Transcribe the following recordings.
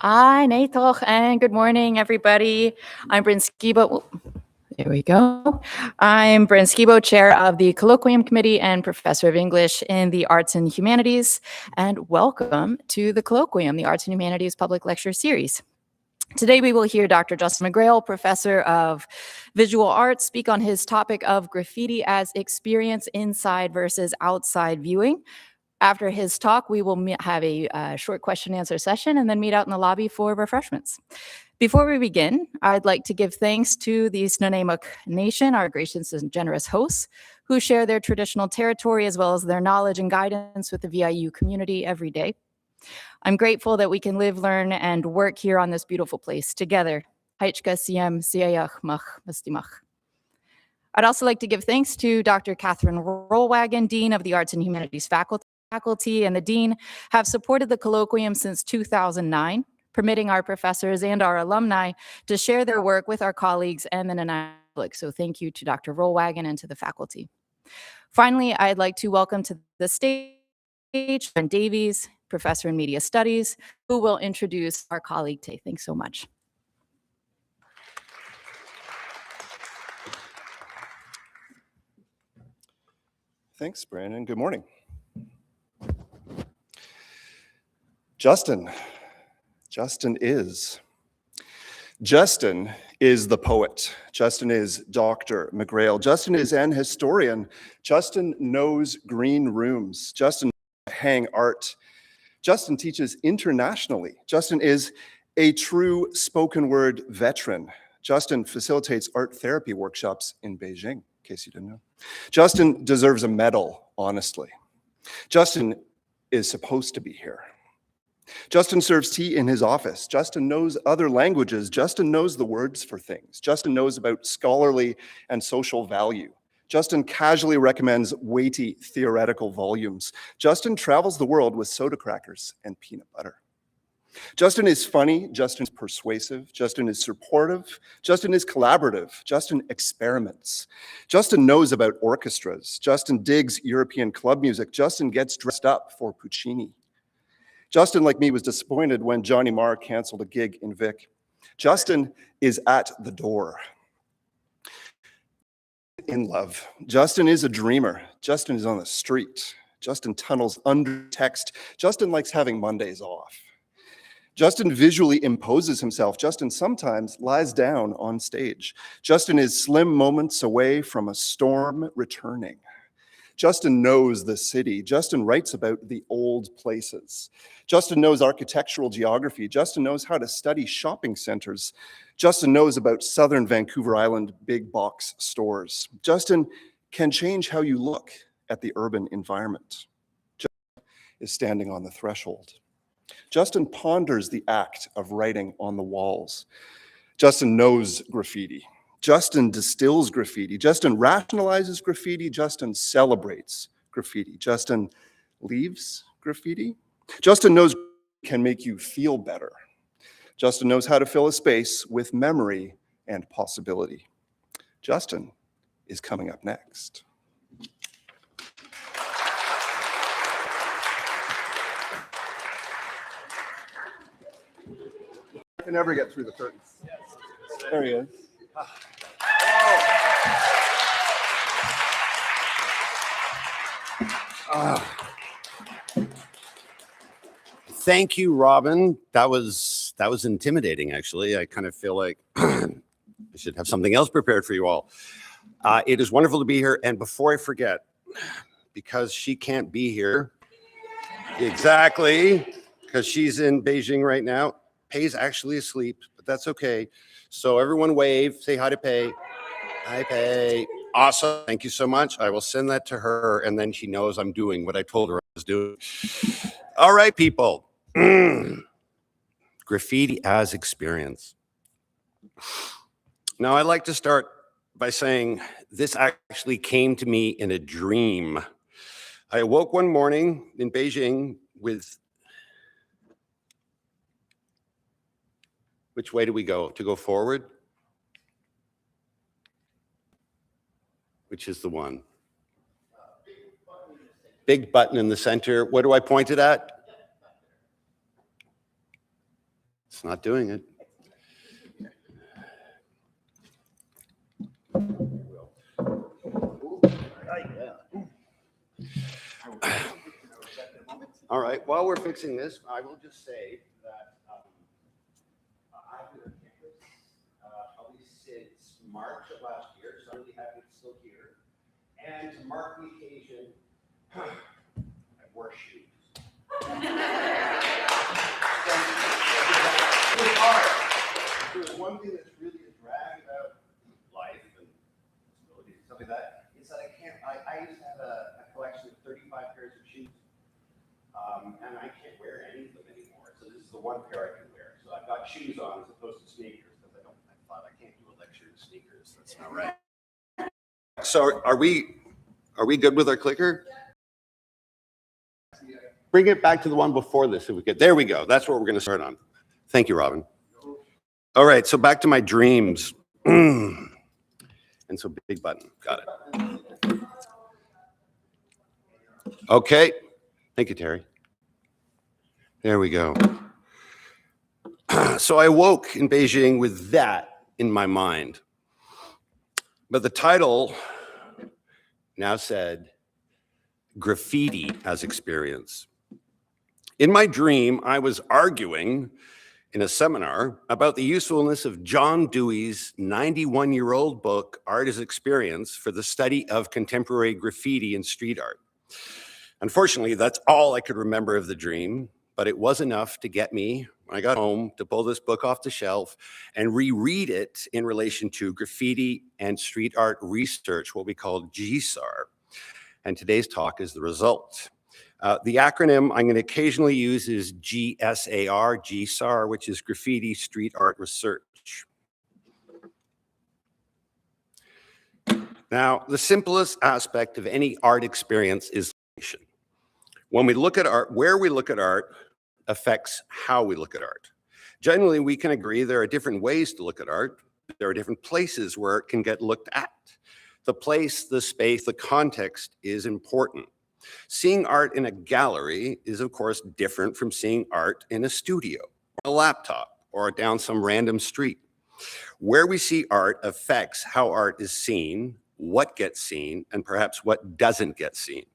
Hi, Naitoch, and good morning, everybody. I'm Bryn Skibo. There we go. I'm Bryn Skibo, Chair of the Colloquium Committee and Professor of English in the Arts and Humanities, and welcome to the Colloquium, the Arts and Humanities Public Lecture Series. Today we will hear Dr. Justin McGrail, Professor of Visual Arts, speak on his topic of graffiti as experience inside versus outside viewing. After his talk, we will have a short question and answer session and then meet out in the lobby for refreshments. Before we begin, I'd like to give thanks to the Snuneymuxw Nation, our gracious and generous hosts, who share their traditional territory as well as their knowledge and guidance with the VIU community every day. I'm grateful that we can live, learn, and work here on this beautiful place together. Haitchka Siem Siayach Mach Mistimach. I'd also like to give thanks to Dr. Catherine Rollwagon, Dean of the Arts and Humanities Faculty and the Dean have supported the Colloquium since 2009, permitting our professors and our alumni to share their work with our colleagues and the public. So thank you to Dr. Rollwagon and to the faculty. Finally, I'd like to welcome to the stage Ben Davies, Professor in Media Studies, who will introduce our colleague today. Thanks so much. Thanks, Brandon. Good morning. Justin is the poet. Justin is Dr. McGrail. Justin is an historian. Justin knows green rooms. Justin hang art. Justin teaches internationally. Justin is a true spoken word veteran. Justin facilitates art therapy workshops in Beijing, in case you didn't know. Justin deserves a medal, honestly. Justin is supposed to be here. Justin serves tea in his office. Justin knows other languages. Justin knows the words for things. Justin knows about scholarly and social value. Justin casually recommends weighty theoretical volumes. Justin travels the world with soda crackers and peanut butter. Justin is funny. Justin is persuasive. Justin is supportive. Justin is collaborative. Justin experiments. Justin knows about orchestras. Justin digs European club music. Justin gets dressed up for Puccini. Justin, like me, was disappointed when Johnny Marr canceled a gig in Vic. Justin is at the door. In love. Justin is a dreamer. Justin is on the street. Justin tunnels under text. Justin likes having Mondays off. Justin visually imposes himself. Justin sometimes lies down on stage. Justin is slim moments away from a storm returning. Justin knows the city. Justin writes about the old places. Justin knows architectural geography. Justin knows how to study shopping centers. Justin knows about Southern Vancouver Island big box stores. Justin can change how you look at the urban environment. Justin is standing on the threshold. Justin ponders the act of writing on the walls. Justin knows graffiti. Justin distills graffiti. Justin rationalizes graffiti. Justin celebrates graffiti. Justin leaves graffiti. Justin knows can make you feel better. Justin knows how to fill a space with memory and possibility. Justin is coming up next. I can never get through the curtains. There he is. Thank you, Robin. That was intimidating, actually. I kind of feel like I should have something else prepared for you all. It is wonderful to be here. And before I forget, because she can't be here, exactly, because she's in Beijing right now. Pei's actually asleep, but that's okay. So everyone wave, say hi to Pei. Hi, Pei. Awesome. Thank you so much. I will send that to her, and then she knows I'm doing what I told her I was doing. All right, people. Graffiti as experience. Now, I'd like to start by saying this actually came to me in a dream. I awoke one morning in Beijing with... Which way do we go? To go forward? Which is the one? Big button in the center. What do I point it at? It's not doing it. All right, while we're fixing this, I will just say that I've been on campus probably since March of last year, so I'm really happy it's still here. And to mark the occasion, I wore shoes. It's hard. There's one thing that's really a drag about life and disabilities and stuff like that, is that I used to have a collection of 35 pairs of shoes. And I can't wear any of them anymore. So this is the one pair I can wear. So I've got shoes on as opposed to sneakers because I thought I can't do a lecture in sneakers. That's not right. So are we good with our clicker? Bring it back to the one before this if we could. There we go. That's what we're going to start on. Thank you, Robin. All right, so back to my dreams. And so big button. Got it. Okay. Thank you, Terry. There we go. So I woke in Beijing with that in my mind. But the title now said Graffiti as Experience. In my dream, I was arguing in a seminar about the usefulness of John Dewey's 91-year-old book, Art as Experience, for the study of contemporary graffiti and street art. Unfortunately, that's all I could remember of the dream, but it was enough to get me, when I got home, to pull this book off the shelf and reread it in relation to graffiti and street art research, what we call GSAR. And today's talk is the result. The acronym I'm going to occasionally use is GSAR, which is Graffiti Street Art Research. Now, the simplest aspect of any art experience is location. When we look at art, where we look at art affects how we look at art. Generally, we can agree there are different ways to look at art. There are different places where it can get looked at. The place, the space, the context is important. Seeing art in a gallery is, of course, different from seeing art in a studio, or a laptop, or down some random street. Where we see art affects how art is seen, what gets seen, and perhaps what doesn't get seen.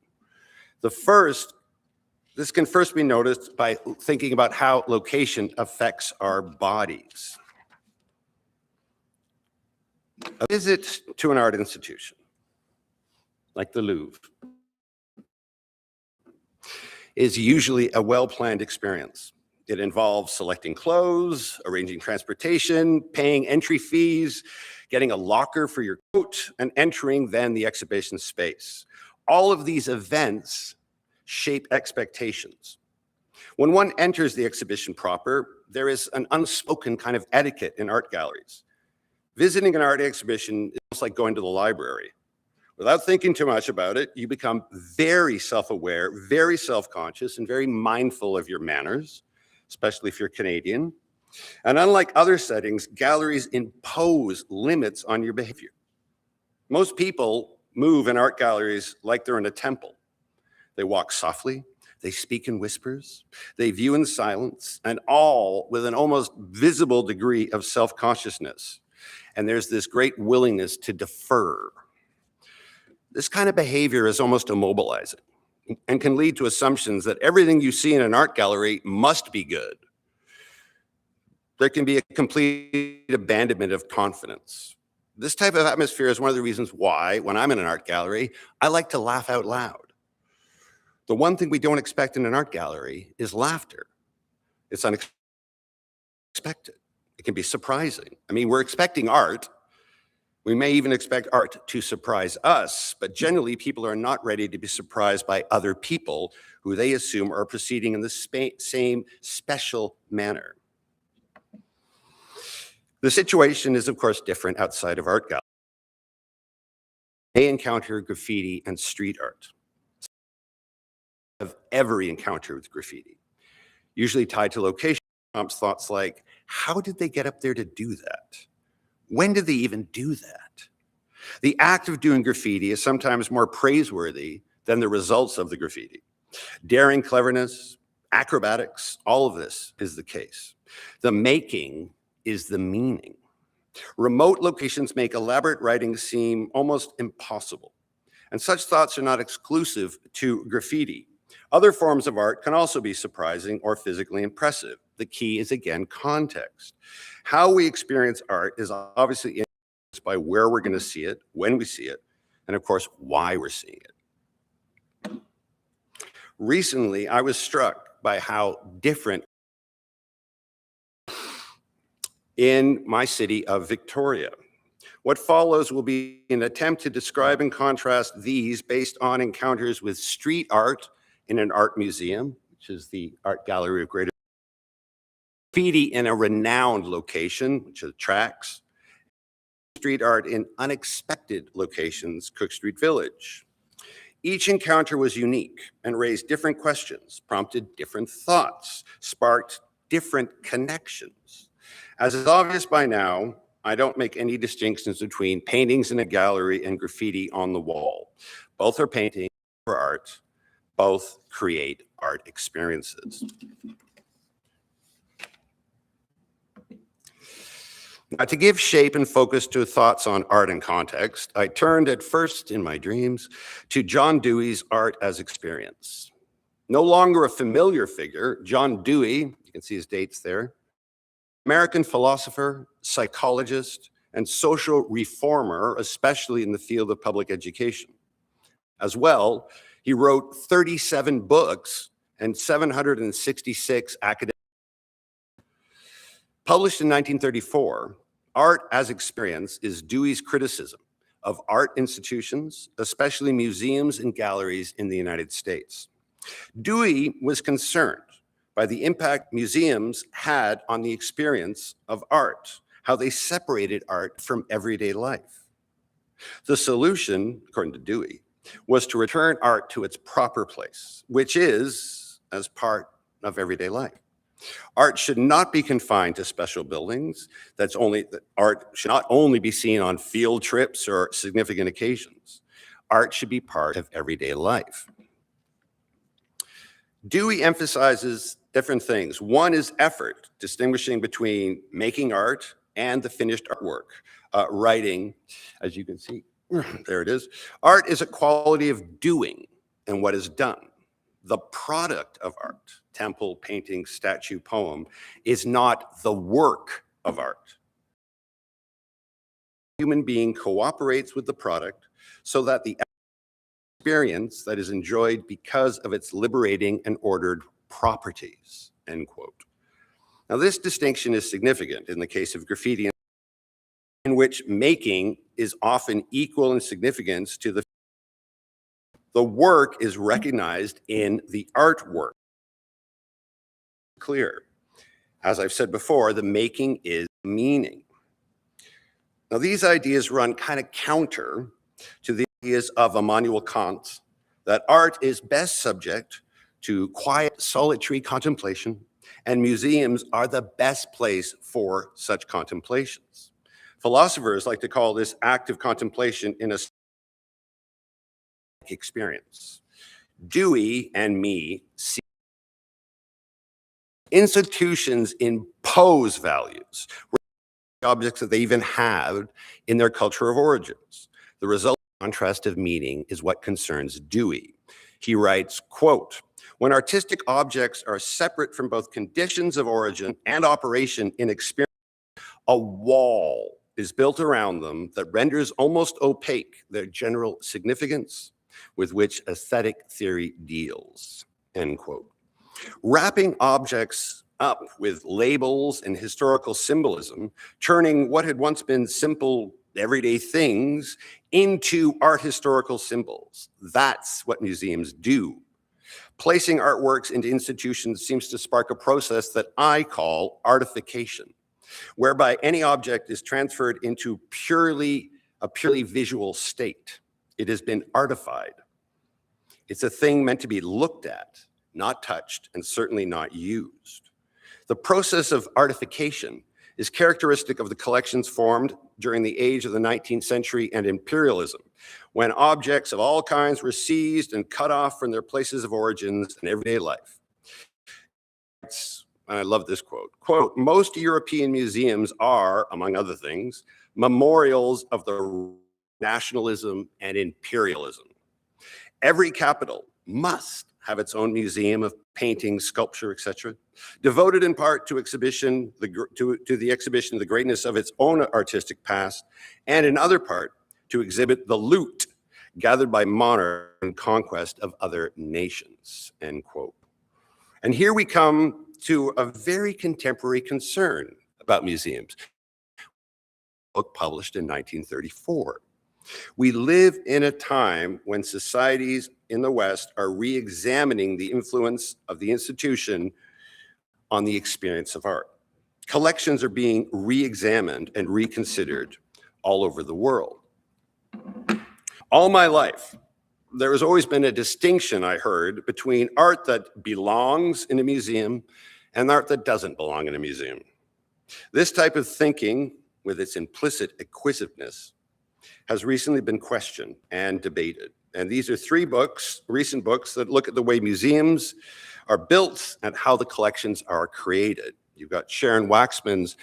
This can first be noticed by thinking about how location affects our bodies. A visit to an art institution, like the Louvre, is usually a well-planned experience. It involves selecting clothes, arranging transportation, paying entry fees, getting a locker for your coat, and entering then the exhibition space. All of these events shape expectations. When one enters the exhibition proper, there is an unspoken kind of etiquette in art galleries. Visiting an art exhibition is almost like going to the library. Without thinking too much about it, you become very self-aware, very self-conscious, and very mindful of your manners, especially if you're Canadian. And unlike other settings, galleries impose limits on your behavior. Most people move in art galleries like they're in a temple. They walk softly, they speak in whispers, they view in silence, and all with an almost visible degree of self-consciousness. And there's this great willingness to defer. This kind of behavior is almost immobilizing and can lead to assumptions that everything you see in an art gallery must be good. There can be a complete abandonment of confidence. This type of atmosphere is one of the reasons why, when I'm in an art gallery, I like to laugh out loud. The one thing we don't expect in an art gallery is laughter. It's unexpected. It can be surprising. I mean, we're expecting art. We may even expect art to surprise us, but generally people are not ready to be surprised by other people who they assume are proceeding in the same special manner. The situation is, of course, different outside of art galleries. They encounter graffiti and street art. Of every encounter with graffiti, usually tied to location, prompts thoughts like, how did they get up there to do that? When did they even do that? The act of doing graffiti is sometimes more praiseworthy than the results of the graffiti. Daring, cleverness, acrobatics, all of this is the case. The making is the meaning. Remote locations make elaborate writing seem almost impossible. And such thoughts are not exclusive to graffiti. Other forms of art can also be surprising or physically impressive. The key is, again, context. How we experience art is obviously influenced by where we're going to see it, when we see it, and of course, why we're seeing it. Recently, I was struck by how different in my city of Victoria. What follows will be an attempt to describe and contrast these based on encounters with street art in an art museum, which is the Art Gallery of Greater Graffiti in a renowned location, which attracts, street art in unexpected locations, Cook Street Village. Each encounter was unique and raised different questions, prompted different thoughts, sparked different connections. As is obvious by now, I don't make any distinctions between paintings in a gallery and graffiti on the wall. Both are painting or art. Both create art experiences. Now, to give shape and focus to thoughts on art and context, I turned at first in my dreams to John Dewey's Art as Experience. No longer a familiar figure, John Dewey, you can see his dates there, American philosopher, psychologist, and social reformer, especially in the field of public education. As well, he wrote 37 books and 766 academic. Published in 1934, Art as Experience is Dewey's criticism of art institutions, especially museums and galleries in the United States. Dewey was concerned by the impact museums had on the experience of art, how they separated art from everyday life. The solution, according to Dewey, was to return art to its proper place, which is as part of everyday life. Art should not be confined to special buildings. Art should not only be seen on field trips or significant occasions. Art should be part of everyday life. Dewey emphasizes different things. One is effort, distinguishing between making art and the finished artwork. Writing, as you can see, there it is. Art is a quality of doing and what is done. The product of art, temple, painting, statue, poem, is not the work of art. The human being cooperates with the product so that the experience that is enjoyed because of its liberating and ordered properties, end quote. Now, this distinction is significant in the case of graffiti, in which making is often equal in significance to the work is recognized in the artwork. Clear. As I've said before, the making is meaning. Now, these ideas run kind of counter to the ideas of Immanuel Kant that art is best subject to quiet, solitary contemplation, and museums are the best place for such contemplations. Philosophers like to call this active contemplation in a experience. Dewey and me see institutions impose values, objects that they even have in their culture of origins. The result contrast of meaning is what concerns Dewey. He writes, quote, "When artistic objects are separate from both conditions of origin and operation in experience, a wall is built around them that renders almost opaque their general significance with which aesthetic theory deals," end quote. Wrapping objects up with labels and historical symbolism, turning what had once been simple everyday things into art historical symbols. That's what museums do. Placing artworks into institutions seems to spark a process that I call artification, whereby any object is transferred into a purely visual state. It has been artified. It's a thing meant to be looked at, not touched, and certainly not used. The process of artification is characteristic of the collections formed during the age of the 19th century and imperialism, when objects of all kinds were seized and cut off from their places of origins in everyday life. and I love this quote, quote, most European museums are, among other things, memorials of the nationalism and imperialism. Every capital must have its own museum of painting, sculpture, etc., devoted in part to the exhibition of the greatness of its own artistic past, and in other part to exhibit the loot gathered by monarch and conquest of other nations, end quote. And here we come to a very contemporary concern about museums. A book published in 1934. We live in a time when societies in the West are re-examining the influence of the institution on the experience of art. Collections are being re-examined and reconsidered all over the world. All my life, there has always been a distinction, I heard, between art that belongs in a museum and art that doesn't belong in a museum. This type of thinking, with its implicit acquisitiveness, has recently been questioned and debated. And these are three books, recent books, that look at the way museums are built and how the collections are created. You've got Sharon Waxman's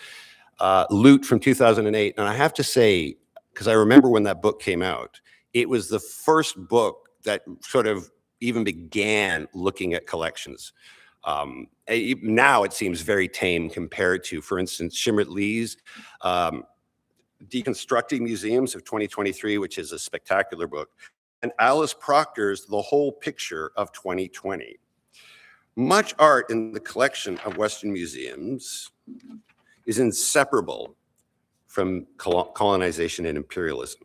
Loot from 2008. And I have to say, because I remember when that book came out, it was the first book that sort of even began looking at collections. Now it seems very tame compared to, for instance, Shimrit Lee's Deconstructing Museums of 2023, which is a spectacular book, and Alice Proctor's The Whole Picture of 2020. Much art in the collection of Western museums is inseparable from colonization and imperialism.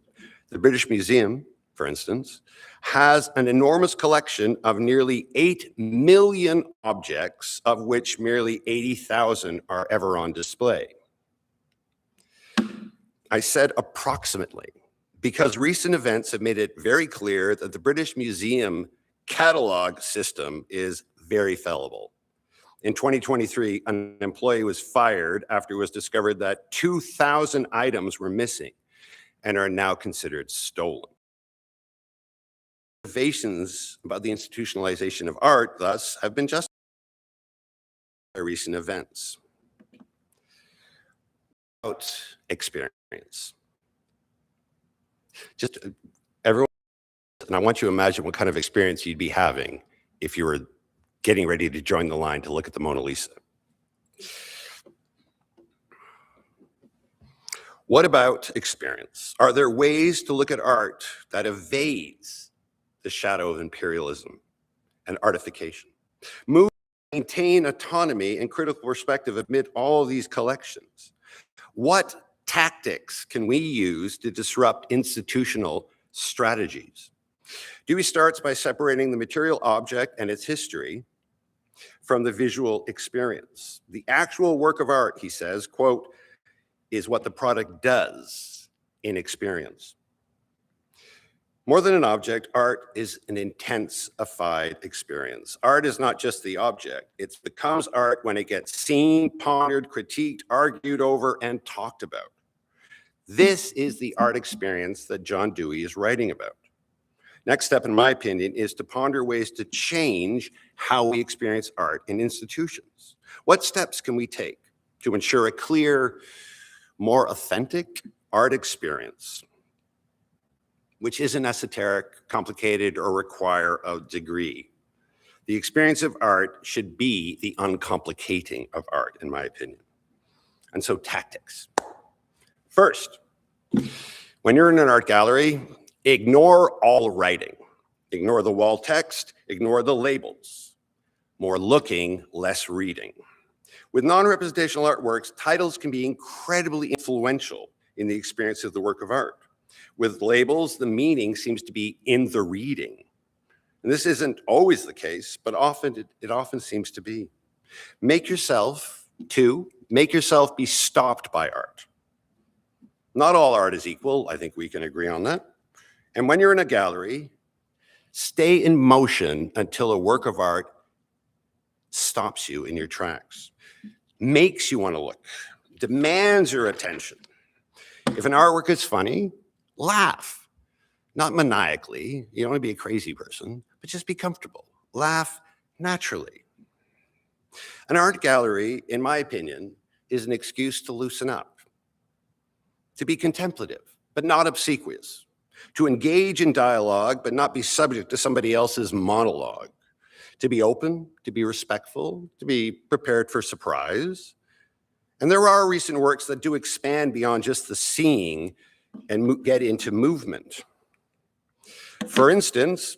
The British Museum, for instance, has an enormous collection of nearly 8 million objects, of which merely 80,000 are ever on display. I said approximately, because recent events have made it very clear that the British Museum catalog system is very fallible. In 2023, an employee was fired after it was discovered that 2,000 items were missing and are now considered stolen. Innovations about the institutionalization of art, thus, have been justified by recent events. About experience. Just everyone, and I want you to imagine what kind of experience you'd be having if you were getting ready to join the line to look at the Mona Lisa. What about experience? Are there ways to look at art that evades the shadow of imperialism and artification? Maintain autonomy and critical perspective amid all these collections. What tactics can we use to disrupt institutional strategies? Dewey starts by separating the material object and its history from the visual experience. The actual work of art, he says, quote, is what the product does in experience. More than an object, art is an intensified experience. Art is not just the object. It becomes art when it gets seen, pondered, critiqued, argued over, and talked about. This is the art experience that John Dewey is writing about. Next step, in my opinion, is to ponder ways to change how we experience art in institutions. What steps can we take to ensure a clear, more authentic art experience, which isn't esoteric, complicated, or require a degree? The experience of art should be the uncomplicating of art, in my opinion. And so tactics. First, when you're in an art gallery, ignore all writing. Ignore the wall text, ignore the labels. More looking, less reading. With non-representational artworks, titles can be incredibly influential in the experience of the work of art. With labels, the meaning seems to be in the reading. And this isn't always the case, but it often seems to be. Make yourself be stopped by art. Not all art is equal. I think we can agree on that. And when you're in a gallery, stay in motion until a work of art stops you in your tracks, makes you want to look, demands your attention. If an artwork is funny, laugh. Not maniacally. You don't want to be a crazy person, but just be comfortable. Laugh naturally. An art gallery, in my opinion, is an excuse to loosen up, to be contemplative, but not obsequious, to engage in dialogue, but not be subject to somebody else's monologue, to be open, to be respectful, to be prepared for surprise. And there are recent works that do expand beyond just the seeing and get into movement. For instance,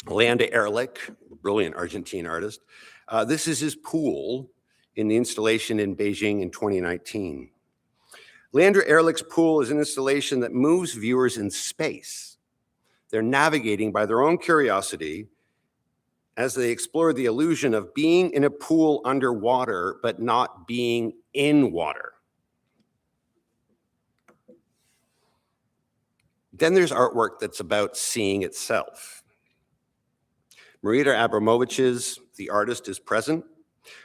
Leander Ehrlich, brilliant Argentine artist, this is his pool in the installation in Beijing in 2019. Leander Ehrlich's pool is an installation that moves viewers in space. They're navigating by their own curiosity as they explore the illusion of being in a pool underwater, but not being in water. Then there's artwork that's about seeing itself. Marita Abramovich's The Artist is Present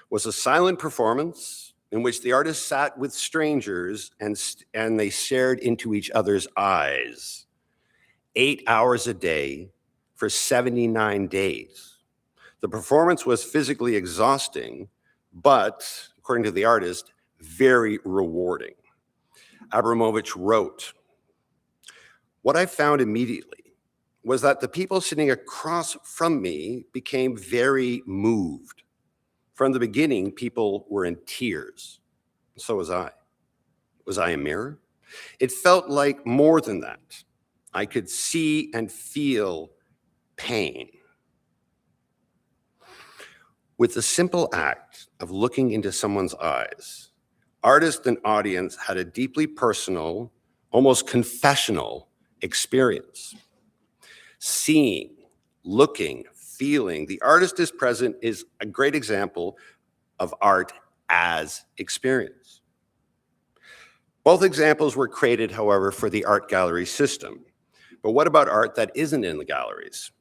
was a silent performance in which the artist sat with strangers and they stared into each other's eyes 8 hours a day for 79 days. The performance was physically exhausting, but according to the artist, very rewarding. Abramovich wrote, "What I found immediately was that the people sitting across from me became very moved. From the beginning, people were in tears. So was I. Was I a mirror? It felt like more than that. I could see and feel pain. With the simple act of looking into someone's eyes, artist and audience had a deeply personal, almost confessional experience. Seeing, looking, feeling. The Artist is Present is a great example of art as experience. Both examples were created, however, for the art gallery system. But what about art that isn't in the galleries?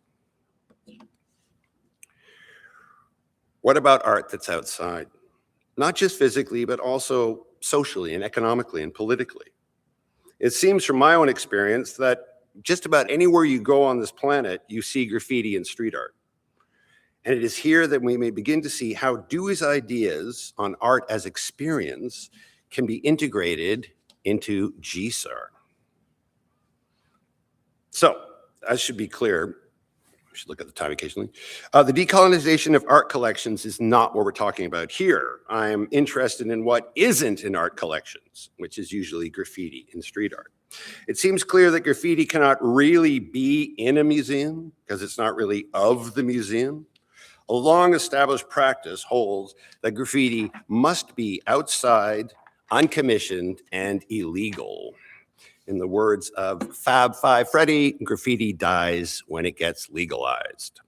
What about art that's outside? Not just physically, but also socially and economically and politically. It seems from my own experience that just about anywhere you go on this planet, you see graffiti and street art. And it is here that we may begin to see how Dewey's ideas on art as experience can be integrated into GSAR. So, as should be clear, we should look at the time occasionally. The decolonization of art collections is not what we're talking about here. I'm interested in what isn't in art collections, which is usually graffiti and street art. It seems clear that graffiti cannot really be in a museum because it's not really of the museum. A long-established practice holds that graffiti must be outside, uncommissioned, and illegal. In the words of Fab Five Freddy, graffiti dies when it gets legalized.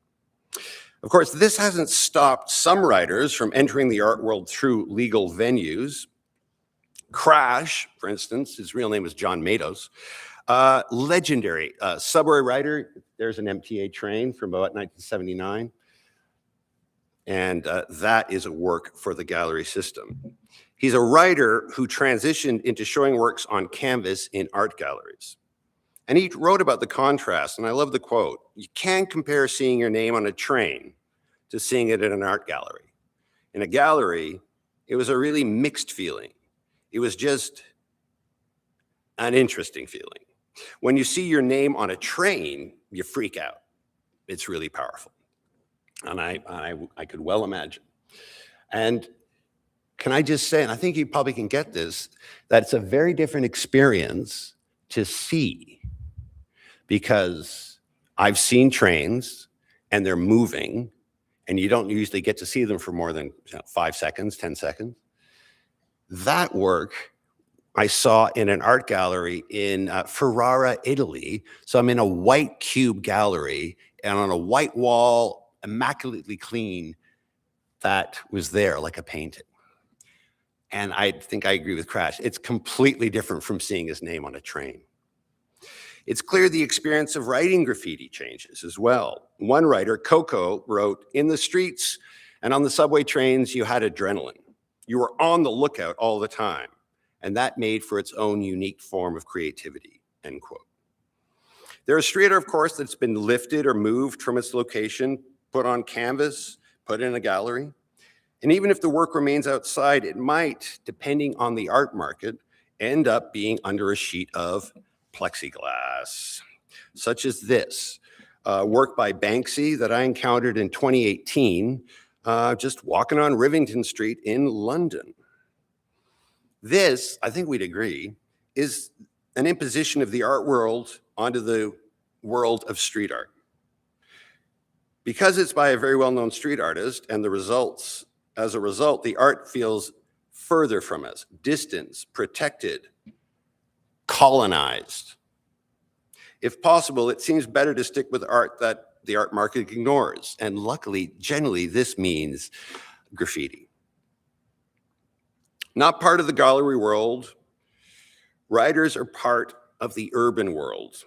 Of course, this hasn't stopped some writers from entering the art world through legal venues. Crash, for instance, his real name is John Matos, legendary subway writer. There's an MTA train from about 1979. And that is a work for the gallery system. He's a writer who transitioned into showing works on canvas in art galleries. And he wrote about the contrast, and I love the quote, "You can't compare seeing your name on a train to seeing it in an art gallery. In a gallery, it was a really mixed feeling. It was just an interesting feeling. When you see your name on a train, you freak out. It's really powerful." And I could well imagine. And can I just say, and I think you probably can get this, that it's a very different experience to see, because I've seen trains and they're moving and you don't usually get to see them for more than 5 seconds, 10 seconds. That work I saw in an art gallery in Ferrara, Italy. So I'm in a white cube gallery, and on a white wall, immaculately clean, that was there like a painting. And I think I agree with Crash. It's completely different from seeing his name on a train. It's clear the experience of writing graffiti changes as well. One writer, Coco, wrote, "In the streets and on the subway trains, you had adrenaline. You were on the lookout all the time. And that made for its own unique form of creativity," end quote. There is street art, of course, that's been lifted or moved from its location, put on canvas, put in a gallery. And even if the work remains outside, it might, depending on the art market, end up being under a sheet of plexiglass, such as this work by Banksy that I encountered in 2018, just walking on Rivington Street in London. This, I think we'd agree, is an imposition of the art world onto the world of street art. Because it's by a very well-known street artist and as a result, the art feels further from us, distanced, protected, colonized. If possible, it seems better to stick with art that the art market ignores. And luckily, generally, this means graffiti. Not part of the gallery world, writers are part of the urban world,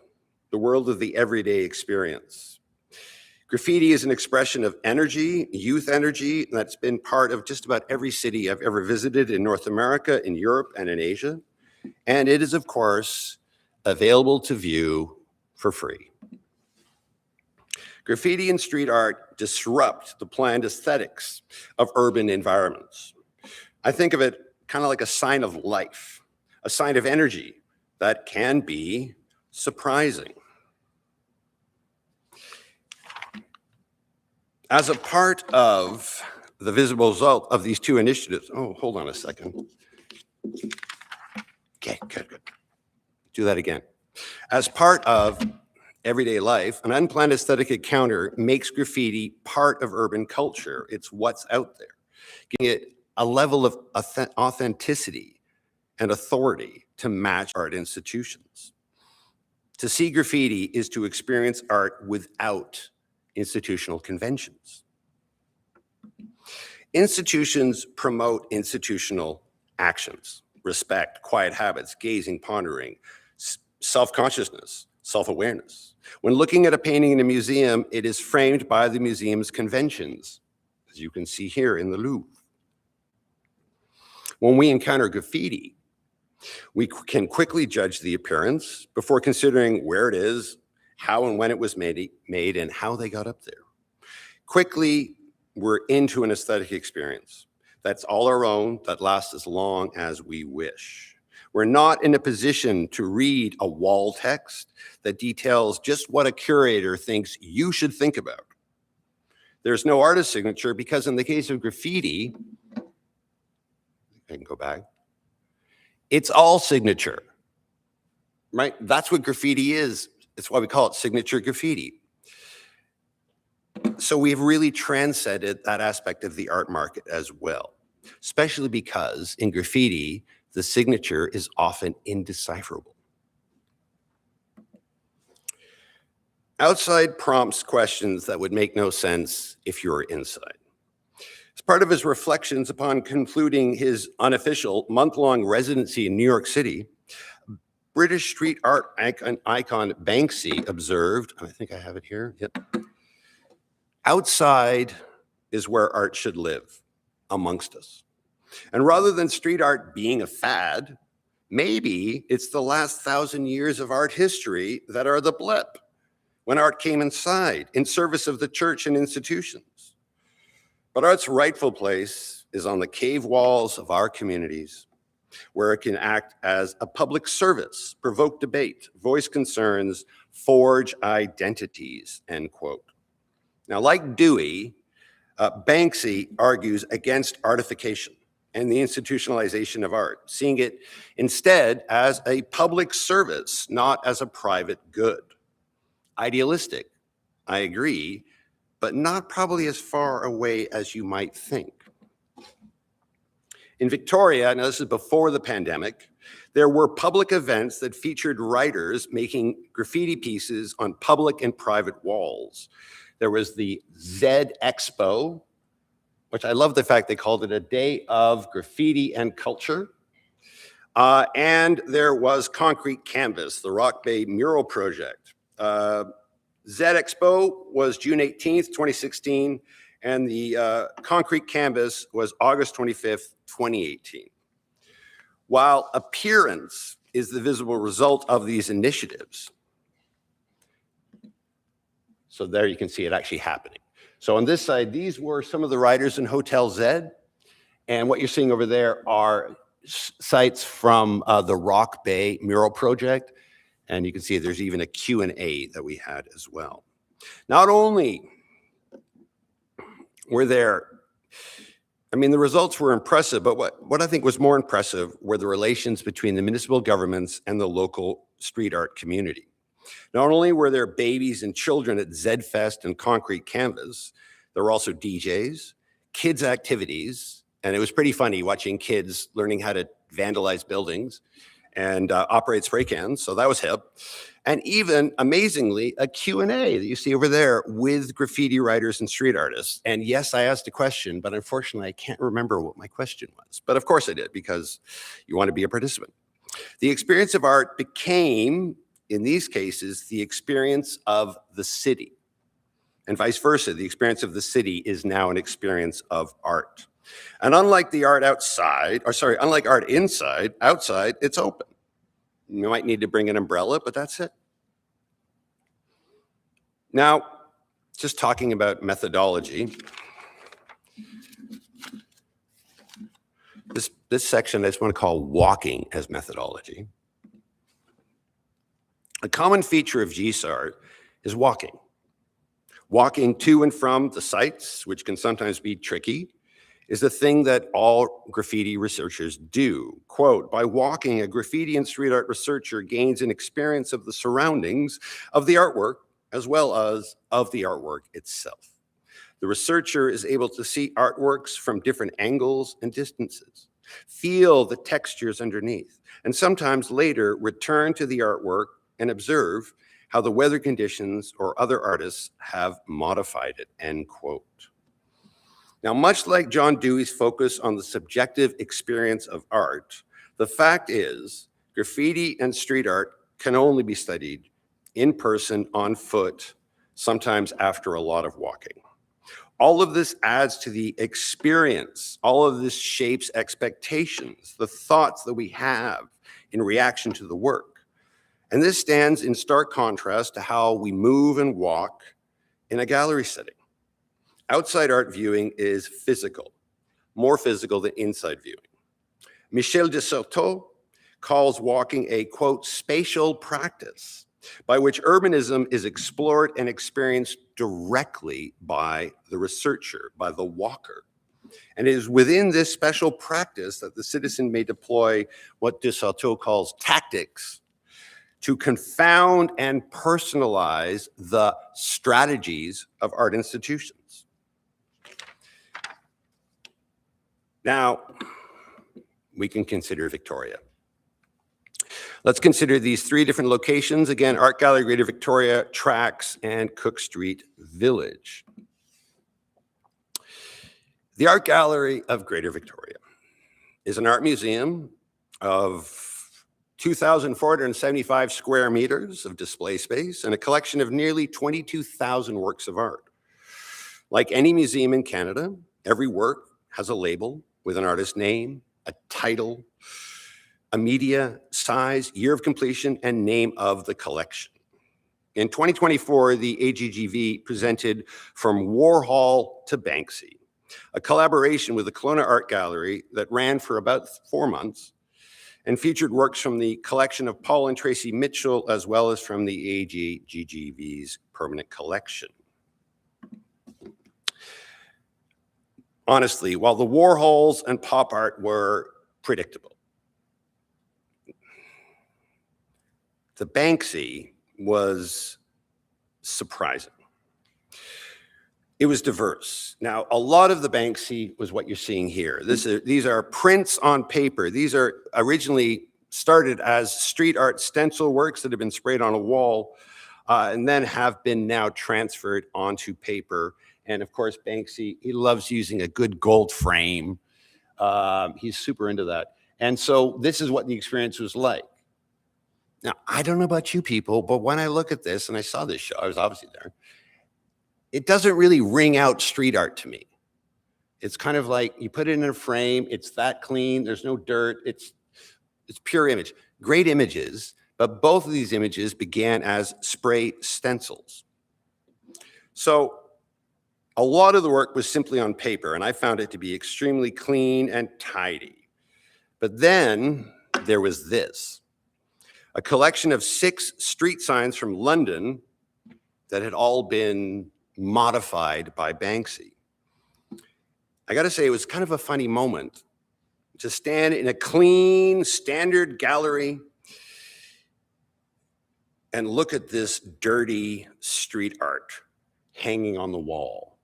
the world of the everyday experience. Graffiti is an expression of energy, youth energy, that's been part of just about every city I've ever visited in North America, in Europe, and in Asia. And it is, of course, available to view for free. Graffiti and street art disrupt the planned aesthetics of urban environments. I think of it kind of like a sign of life, a sign of energy that can be surprising. As a part of the visible result of these two initiatives, oh, hold on a second. Okay, good. Do that again. As part of everyday life, an unplanned aesthetic encounter makes graffiti part of urban culture. It's what's out there, giving it a level of authenticity and authority to match art institutions. To see graffiti is to experience art without institutional conventions. Institutions promote institutional actions, respect, quiet habits, gazing, pondering, self-consciousness, self-awareness. When looking at a painting in a museum, it is framed by the museum's conventions, as you can see here in the Louvre. When we encounter graffiti, we can quickly judge the appearance before considering where it is, how and when it was made, and how they got up there. Quickly, we're into an aesthetic experience that's all our own, that lasts as long as we wish. We're not in a position to read a wall text that details just what a curator thinks you should think about. There's no artist signature because in the case of graffiti, I can go back, it's all signature, right? That's what graffiti is. That's why we call it signature graffiti. So we've really transcended that aspect of the art market as well, especially because in graffiti, the signature is often indecipherable. Outside prompts questions that would make no sense if you were inside. As part of his reflections upon concluding his unofficial month-long residency in New York City, British street art icon Banksy observed, and I think I have it here, yep. Outside is where art should live, amongst us. And rather than street art being a fad, maybe it's the last 1,000 years of art history that are the blip, when art came inside, in service of the church and institutions. But art's rightful place is on the cave walls of our communities, where it can act as a public service, provoke debate, voice concerns, forge identities, end quote. Now, like Dewey, Banksy argues against artification and the institutionalization of art, seeing it instead as a public service, not as a private good. Idealistic, I agree, but not probably as far away as you might think. In Victoria, now this is before the pandemic, there were public events that featured writers making graffiti pieces on public and private walls. There was the Z Expo, which I love the fact they called it a day of graffiti and culture. And there was Concrete Canvas, the Rock Bay mural project. Z Expo was June 18th, 2016, and the Concrete Canvas was August 25th, 2018. While appearance is the visible result of these initiatives, so there you can see it actually happening. So on this side, these were some of the writers in Hotel Z And what you're seeing over there are sites from the Rock Bay mural project. And you can see there's even a Q&A that we had as well. Not only were there, I mean, the results were impressive, but what I think was more impressive were the relations between the municipal governments and the local street art community. Not only were there babies and children at Z-Fest and Concrete Canvas, there were also DJs, kids' activities, and it was pretty funny watching kids learning how to vandalize buildings and operate spray cans, so that was hip. And even, amazingly, a Q&A that you see over there with graffiti writers and street artists. And yes, I asked a question, but unfortunately, I can't remember what my question was. But of course I did, because you want to be a participant. The experience of art became, in these cases, the experience of the city. And vice versa, the experience of the city is now an experience of art. And unlike the art outside, or sorry, unlike art inside, outside, it's open. You might need to bring an umbrella, but that's it. Now, just talking about methodology. This section I just want to call walking as methodology. A common feature of GSART is walking. Walking to and from the sites, which can sometimes be tricky, is the thing that all graffiti researchers do. Quote, by walking, a graffiti and street art researcher gains an experience of the surroundings of the artwork as well as of the artwork itself. The researcher is able to see artworks from different angles and distances, feel the textures underneath, and sometimes later return to the artwork and observe how the weather conditions or other artists have modified it, end quote. Now, much like John Dewey's focus on the subjective experience of art, the fact is graffiti and street art can only be studied in person, on foot, sometimes after a lot of walking. All of this adds to the experience. All of this shapes expectations, the thoughts that we have in reaction to the work. And this stands in stark contrast to how we move and walk in a gallery setting. Outside art viewing is physical, more physical than inside viewing. Michel de Certeau calls walking a, quote, spatial practice by which urbanism is explored and experienced directly by the researcher, by the walker. And it is within this special practice that the citizen may deploy what de Certeau calls tactics to confound and personalize the strategies of art institutions. Now, we can consider Victoria. Let's consider these three different locations. Again, Art Gallery, Greater Victoria, Tracks, and Cook Street Village. The Art Gallery of Greater Victoria is an art museum of 2,475 square meters of display space and a collection of nearly 22,000 works of art. Like any museum in Canada, every work has a label with an artist's name, a title, a media, size, year of completion, and name of the collection. In 2024, the AGGV presented From Warhol to Banksy, a collaboration with the Kelowna Art Gallery that ran for about 4 months and featured works from the collection of Paul and Tracy Mitchell, as well as from the AGGV's permanent collection. Honestly, while the Warhols and pop art were predictable, the Banksy was surprising. It was diverse. Now, a lot of the Banksy was what you're seeing here. These are prints on paper. These are originally started as street art stencil works that have been sprayed on a wall and then have been now transferred onto paper. And of course, Banksy, he loves using a good gold frame. He's super into that. And so this is what the experience was like. Now, I don't know about you people, but when I look at this, and I saw this show, I was obviously there, it doesn't really ring out street art to me. It's kind of like you put it in a frame, it's that clean, there's no dirt, it's pure image. Great images, but both of these images began as spray stencils. So A lot of the work was simply on paper, and I found it to be extremely clean and tidy. But then there was this, a collection of 6 street signs from London that had all been modified by Banksy. I got to say, it was kind of a funny moment to stand in a clean, standard gallery and look at this dirty street art hanging on the wall.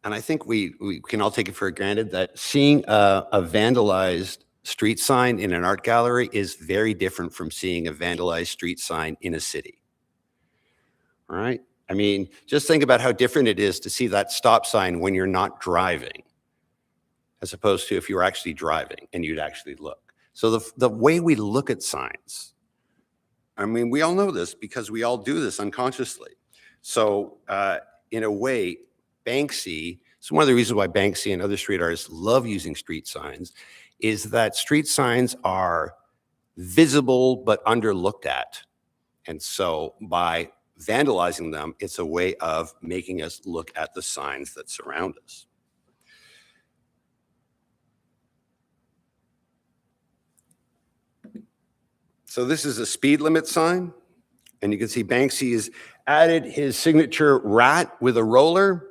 And I think we can all take it for granted that seeing a vandalized street sign in an art gallery is very different from seeing a vandalized street sign in a city. All right? I mean, just think about how different it is to see that stop sign when you're not driving, as opposed to if you were actually driving and you'd actually look. So the way we look at signs, I mean, we all know this because we all do this unconsciously. So in a way, Banksy, so one of the reasons why Banksy and other street artists love using street signs is that street signs are visible but underlooked at. And so by vandalizing them, it's a way of making us look at the signs that surround us. So this is a speed limit sign, and you can see Banksy has added his signature rat with a roller.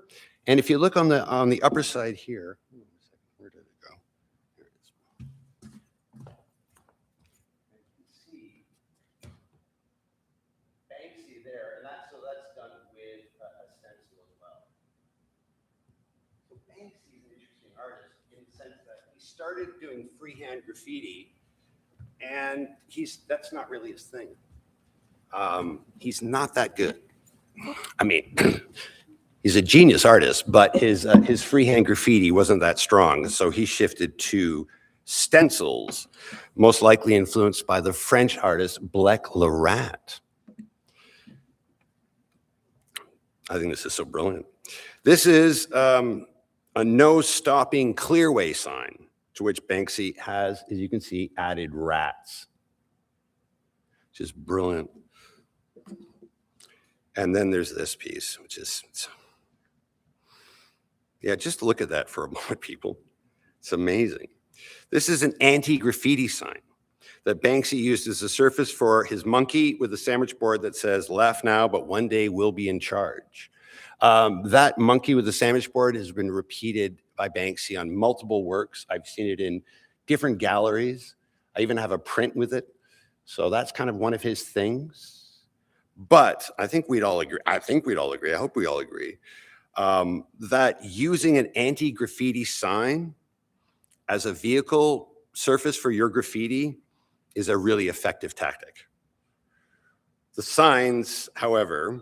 And if you look on the upper side here, where did it go? Here it is. You can see Banksy there, and that's done with a stencil as well. So Banksy is an interesting artist in the sense that he started doing freehand graffiti, and that's not really his thing. He's not that good. I mean, he's a genius artist, but his freehand graffiti wasn't that strong. So he shifted to stencils, most likely influenced by the French artist Blek Le Rat. I think this is so brilliant. This is a no stopping clearway sign, to which Banksy has, as you can see, added rats, which is brilliant. And then there's this piece, which is, yeah, just look at that for a moment, people. It's amazing. This is an anti-graffiti sign that Banksy used as a surface for his monkey with a sandwich board that says, "Laugh now, but one day we'll be in charge." That monkey with the sandwich board has been repeated by Banksy on multiple works. I've seen it in different galleries. I even have a print with it. So that's kind of one of his things. But I think we'd all agree, I hope we all agree, that using an anti-graffiti sign as a vehicle surface for your graffiti is a really effective tactic. The signs, however,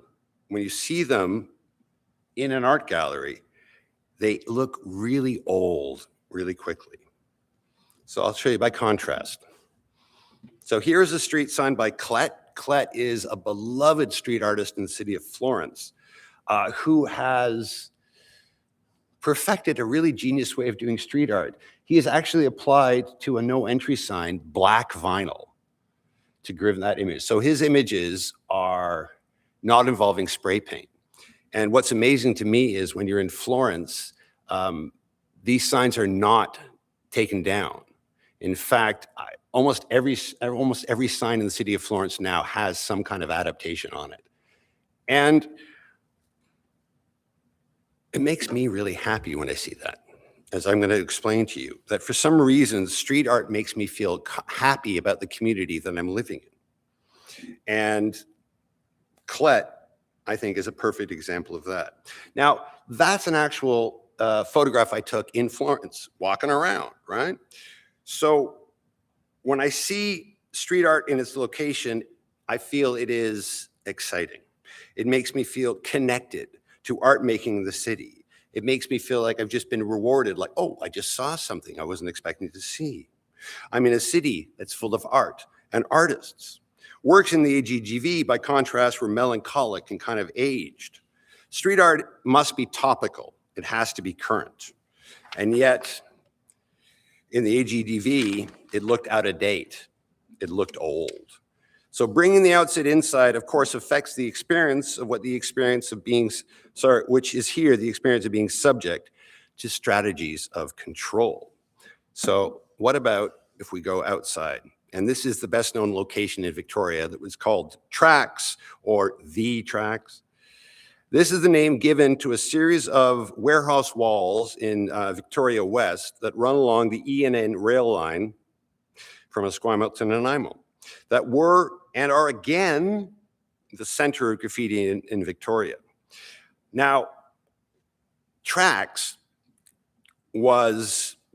when you see them in an art gallery, they look really old really quickly. So I'll show you by contrast. So here's a street sign by Dept. Dept is a beloved street artist in the city of Florence who has perfected a really genius way of doing street art. He has actually applied to a no entry sign black vinyl to give that image. So his images are not involving spray paint. And what's amazing to me is when you're in Florence, these signs are not taken down. In fact, almost every sign in the city of Florence now has some kind of adaptation on it. And it makes me really happy when I see that, as I'm going to explain to you, that for some reason, street art makes me feel happy about the community that I'm living in. And Dept, I think, is a perfect example of that. Now, that's an actual photograph I took in Florence, walking around, right? So when I see street art in its location, I feel it is exciting. It makes me feel connected to art making in the city. It makes me feel like I've just been rewarded, like, oh, I just saw something I wasn't expecting to see. I'm in a city that's full of art and artists. Works in the AGGV, by contrast, were melancholic and kind of aged. Street art must be topical. It has to be current. And yet, in the AGDV, it looked out of date. It looked old. So bringing the outside inside, of course, affects the experience of the experience of being, which is here, the experience of being subject to strategies of control. So what about if we go outside? And this is the best known location in Victoria that was called Tracks or the Tracks. This is the name given to a series of warehouse walls in Victoria West that run along the E&N rail line from Esquimalt to Nanaimo that were and are again the center of graffiti in Victoria. Now, Tracks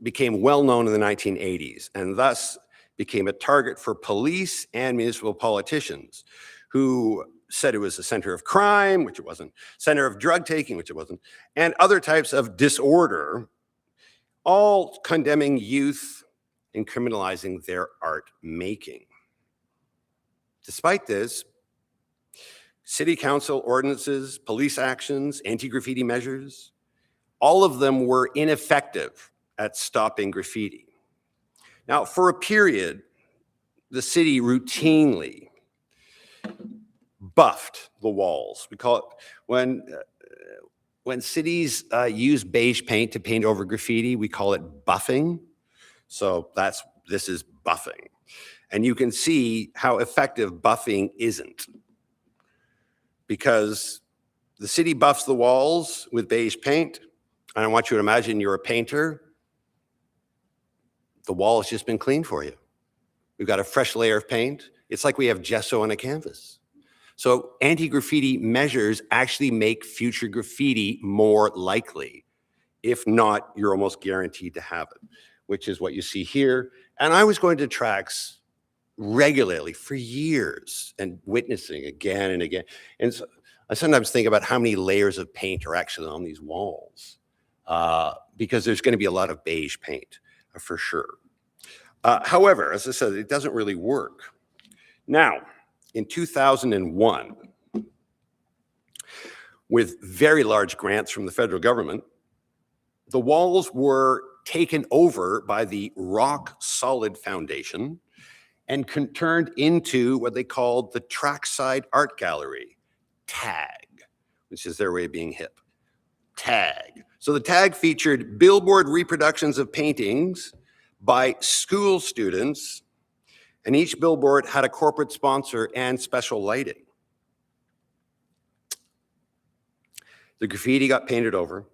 became well known in the 1980s and thus became a target for police and municipal politicians who said it was a center of crime, which it wasn't, center of drug taking, which it wasn't, and other types of disorder, all condemning youth and criminalizing their art making. Despite this, city council ordinances, police actions, anti-graffiti measures, all of them were ineffective at stopping graffiti. Now, for a period, the city routinely buffed the walls. We call it, when cities use beige paint to paint over graffiti, we call it buffing. So this is buffing. And you can see how effective buffing isn't, because the city buffs the walls with beige paint. And I want you to imagine you're a painter. The wall has just been cleaned for you. We've got a fresh layer of paint. It's like we have gesso on a canvas. So anti-graffiti measures actually make future graffiti more likely. If not, you're almost guaranteed to have it, which is what you see here. And I was going to Tracks regularly for years and witnessing again and again. And so I sometimes think about how many layers of paint are actually on these walls, because there's going to be a lot of beige paint for sure. However, as I said, it doesn't really work. Now, in 2001, with very large grants from the federal government, the walls were taken over by the Rock Solid Foundation and turned into what they called the Trackside Art Gallery, TAG, which is their way of being hip, TAG. So the TAG featured billboard reproductions of paintings by school students, and each billboard had a corporate sponsor and special lighting. The graffiti got painted over.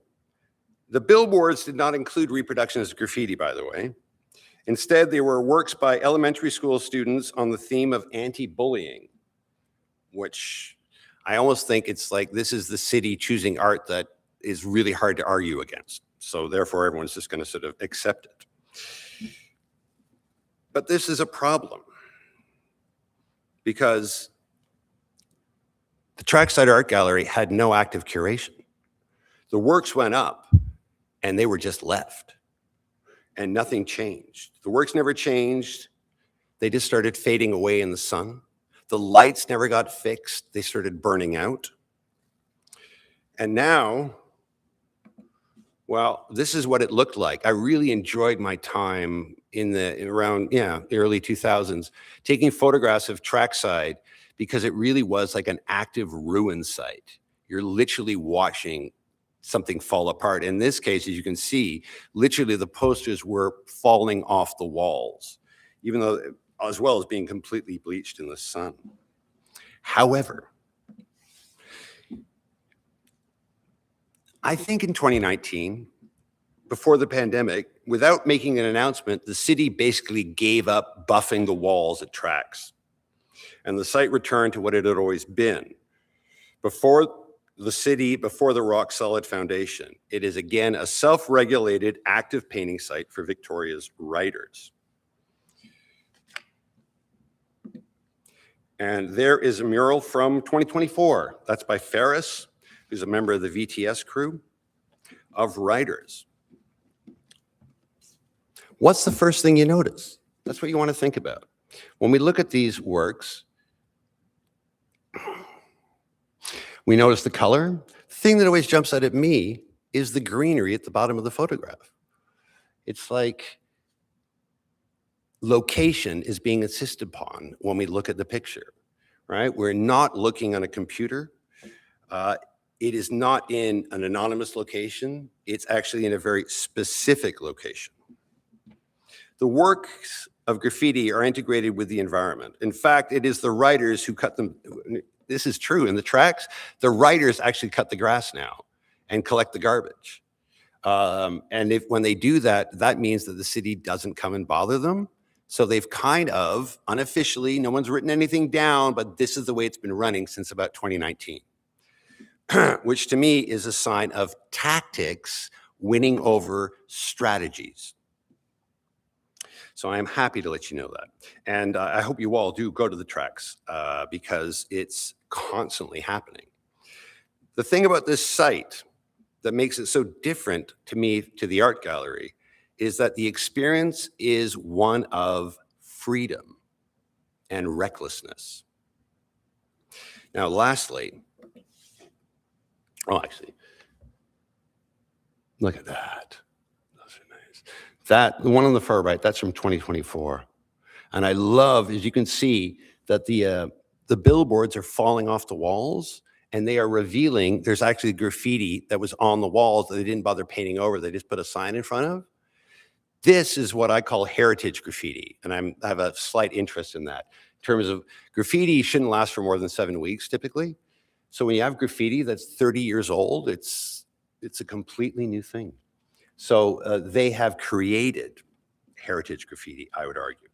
The billboards did not include reproductions of graffiti, by the way. Instead, they were works by elementary school students on the theme of anti-bullying, which I almost think it's like this is the city choosing art that is really hard to argue against. So therefore, everyone's just going to sort of accept it. But this is a problem because the Trackside Art Gallery had no active curation. The works went up and they were just left and nothing changed. The works never changed. They just started fading away in the sun. The lights never got fixed. They started burning out. And now, well, this is what it looked like. I really enjoyed my time around the early 2000s, taking photographs of Trackside because it really was like an active ruin site. You're literally watching something fall apart. In this case, as you can see, literally the posters were falling off the walls, even though, as well as being completely bleached in the sun. However, I think in 2019, before the pandemic, without making an announcement, the city basically gave up buffing the walls at Tracks. And the site returned to what it had always been. Before the Rock Solid Foundation, it is again a self-regulated active painting site for Victoria's writers. And there is a mural from 2024. That's by Ferris, who's a member of the VTS crew of writers. What's the first thing you notice? That's what you want to think about. When we look at these works, we notice the color. The thing that always jumps out at me is the greenery at the bottom of the photograph. It's like location is being insisted upon when we look at the picture. right? We're not looking on a computer. It is not in an anonymous location. It's actually in a very specific location. The works of graffiti are integrated with the environment. In fact, it is the writers who cut them. This is true in the tracks. The writers actually cut the grass now and collect the garbage. And when they do that, that means that the city doesn't come and bother them. So they've kind of, unofficially, no one's written anything down, but this is the way it's been running since about 2019. Which to me is a sign of tactics winning over strategies. So I am happy to let you know that. And I hope you all do go to the tracks because it's constantly happening. The thing about this site that makes it so different to me, to the art gallery, is that the experience is one of freedom and recklessness. Now, lastly, oh, actually, look at that. Those are nice. That, the one on the far right, that's from 2024. And I love, as you can see, that the billboards are falling off the walls and they are revealing there's actually graffiti that was on the walls that they didn't bother painting over. They just put a sign in front of. This is what I call heritage graffiti. And I have a slight interest in that. In terms of graffiti shouldn't last for more than 7 weeks typically. So when you have graffiti that's 30 years old, it's a completely new thing. So they have created heritage graffiti, I would argue.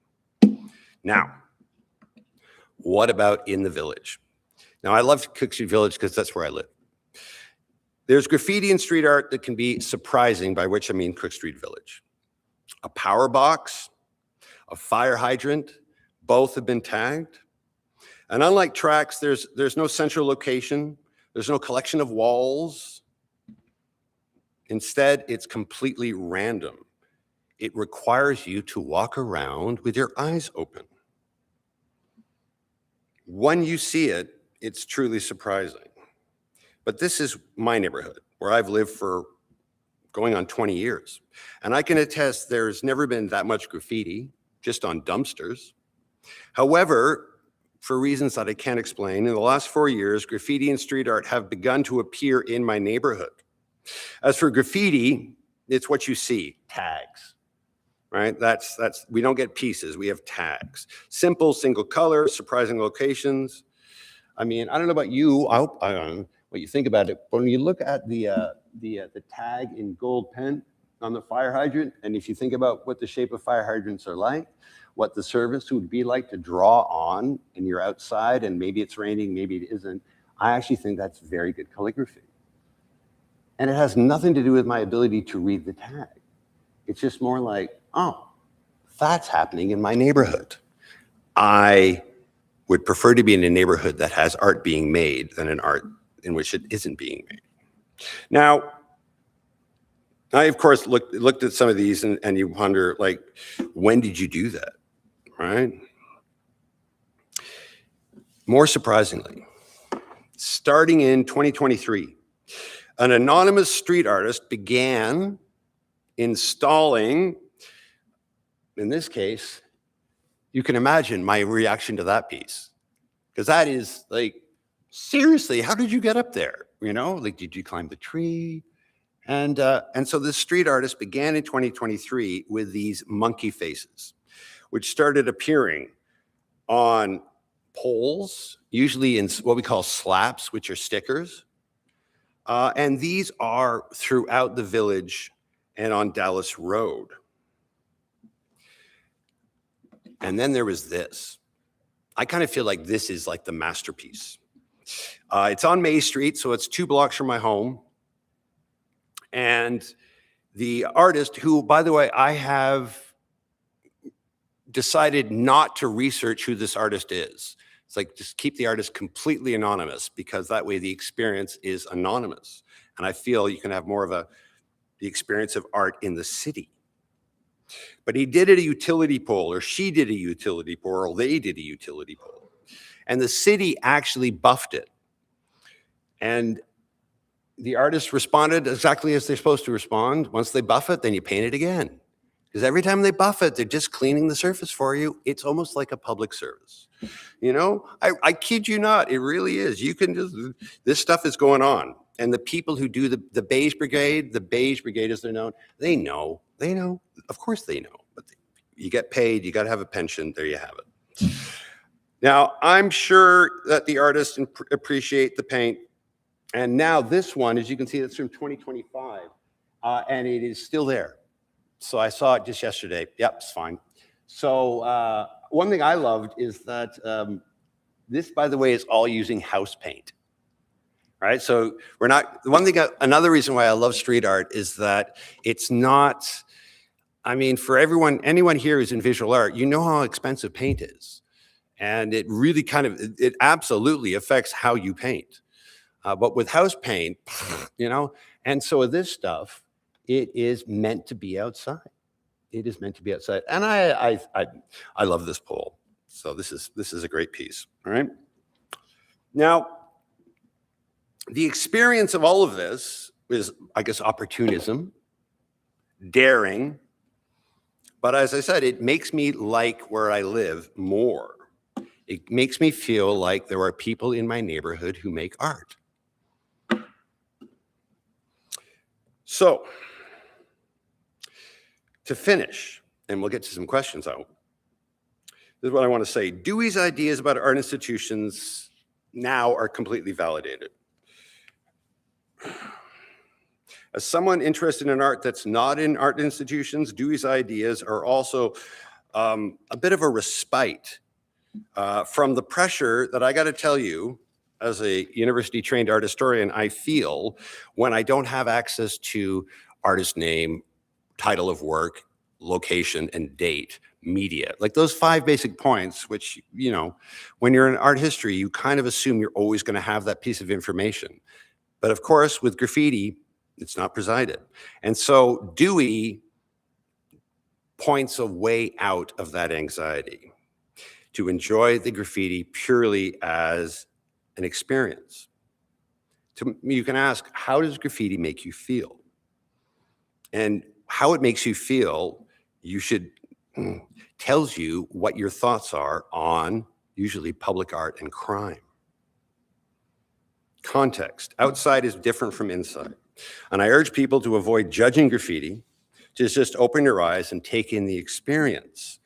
Now, what about in the village? Now, I love Cook Street Village because that's where I live. There's graffiti and street art that can be surprising, by which I mean Cook Street Village. A power box, a fire hydrant, both have been tagged. And unlike tracks, there's no central location. There's no collection of walls. Instead, it's completely random. It requires you to walk around with your eyes open. When you see it, it's truly surprising. But this is my neighborhood, where I've lived for going on 20 years. And I can attest there's never been that much graffiti, just on dumpsters. However, for reasons that I can't explain, in the last 4 years, graffiti and street art have begun to appear in my neighborhood. As for graffiti, it's what you see, tags, right? We don't get pieces, we have tags. Simple, single color, surprising locations. I mean, I don't know about you, I don't know what you think about it, but when you look at the tag in gold pen on the fire hydrant, and if you think about what the shape of fire hydrants are like, what the service would be like to draw on, and you're outside and maybe it's raining, maybe it isn't, I actually think that's very good calligraphy. And it has nothing to do with my ability to read the tag. It's just more like, oh, that's happening in my neighborhood. I would prefer to be in a neighborhood that has art being made than an art in which it isn't being made. Now, I, of course, looked at some of these and you wonder, like, when did you do that, right? More surprisingly, starting in 2023, an anonymous street artist began installing, in this case, you can imagine my reaction to that piece. Because that is like, seriously, how did you get up there? You know, like, did you climb the tree? And so this street artist began in 2023 with these monkey faces, which started appearing on poles, usually in what we call slaps, which are stickers. And these are throughout the village and on Dallas Road. And then there was this. I kind of feel like this is like the masterpiece. It's on May Street, so it's 2 blocks from my home. And the artist, who, by the way, I have decided not to research who this artist is. It's like, just keep the artist completely anonymous, because that way the experience is anonymous. And I feel you can have more of the experience of art in the city. But he did it a utility pole, or she did a utility pole, or they did a utility pole. And the city actually buffed it. And the artist responded exactly as they're supposed to respond. Once they buff it, then you paint it again. Because every time they buff it, they're just cleaning the surface for you. It's almost like a public service. You know, I kid you not, it really is. You can just, this stuff is going on. And the people who do the beige brigade as they're known, they know, of course they know, but you get paid, you got to have a pension, there you have it. Now, I'm sure that the artists appreciate the paint. And now this one, as you can see, it's from 2025, and it is still there. So I saw it just yesterday. Yep, it's fine. So one thing I loved is that this, by the way, is all using house paint. Right, so we're not, another reason why I love street art is that it's not, I mean, for anyone here who's in visual art, you know how expensive paint is. And it really it absolutely affects how you paint. But with house paint, you know, and so with this stuff, it is meant to be outside. It is meant to be outside. And I love this pole. So this is a great piece, all right? Now, the experience of all of this is, I guess, opportunism, daring. But as I said, it makes me like where I live more. It makes me feel like there are people in my neighborhood who make art. So, to finish, and we'll get to some questions out, this is what I want to say. Dewey's ideas about art institutions now are completely validated. As someone interested in art that's not in art institutions, Dewey's ideas are also a bit of a respite from the pressure that I got to tell you, as a university-trained art historian, I feel when I don't have access to artist name, title of work, location, and date, media. Like those 5 basic points, which, you know, when you're in art history, you kind of assume you're always going to have that piece of information. But of course, with graffiti, it's not presided. And so Dewey points a way out of that anxiety to enjoy the graffiti purely as an experience. You can ask, how does graffiti make you feel? And how it makes you feel, tells you what your thoughts are on usually public art and crime. Context. Outside is different from inside. And I urge people to avoid judging graffiti, to just open your eyes and take in the experience,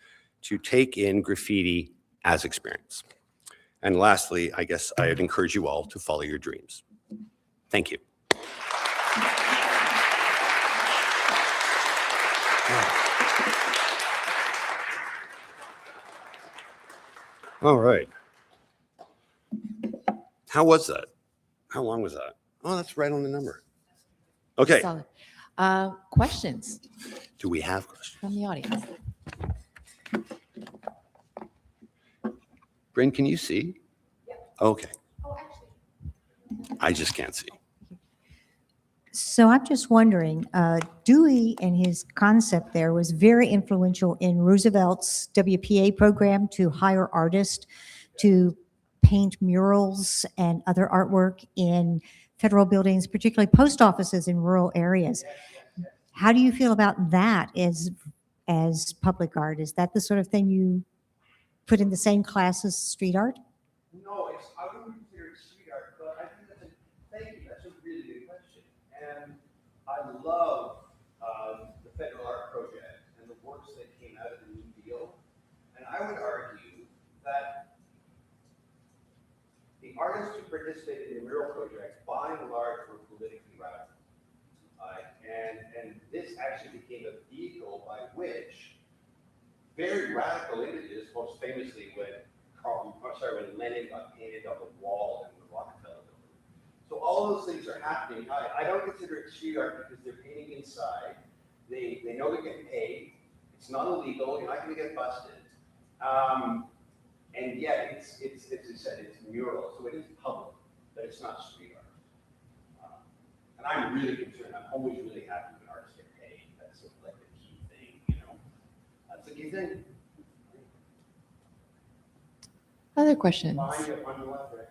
to take in graffiti as experience. And lastly, I guess I'd encourage you all to follow your dreams. Thank you. All right. How was that? How long was that? Oh, that's right on the number. Okay. Solid. Questions Do we have questions? from the audience? Bryn, can you see? Yep. Okay. Oh, actually. I just can't see. So I'm just wondering, Dewey and his concept there was very influential in Roosevelt's WPA program to hire artists to paint murals and other artwork in federal buildings, particularly post offices in rural areas. How do you feel about that as public art? Is that the sort of thing you put in the same class as street art? No, I wouldn't consider it street art, but I think thank you, that's a really good question. And I love the Federal Art Project and the works that came out of the New Deal. And I would argue that the artists who participated in the mural projects, by and large, were politically radical. And this actually became a vehicle by which very radical images, most famously when Lenin got painted on the wall in the Rockefeller building. So all those things are happening. I don't consider it street art because they're painting inside. They know they're getting paid. It's not illegal. You're not going to get busted. And yet it's as you said, it's mural, so it is public, but it's not street art. And I'm really concerned. I'm always really happy when artists get paid. That's sort of like the key thing, you know. That's the key thing. Other questions? Behind you on the left, right?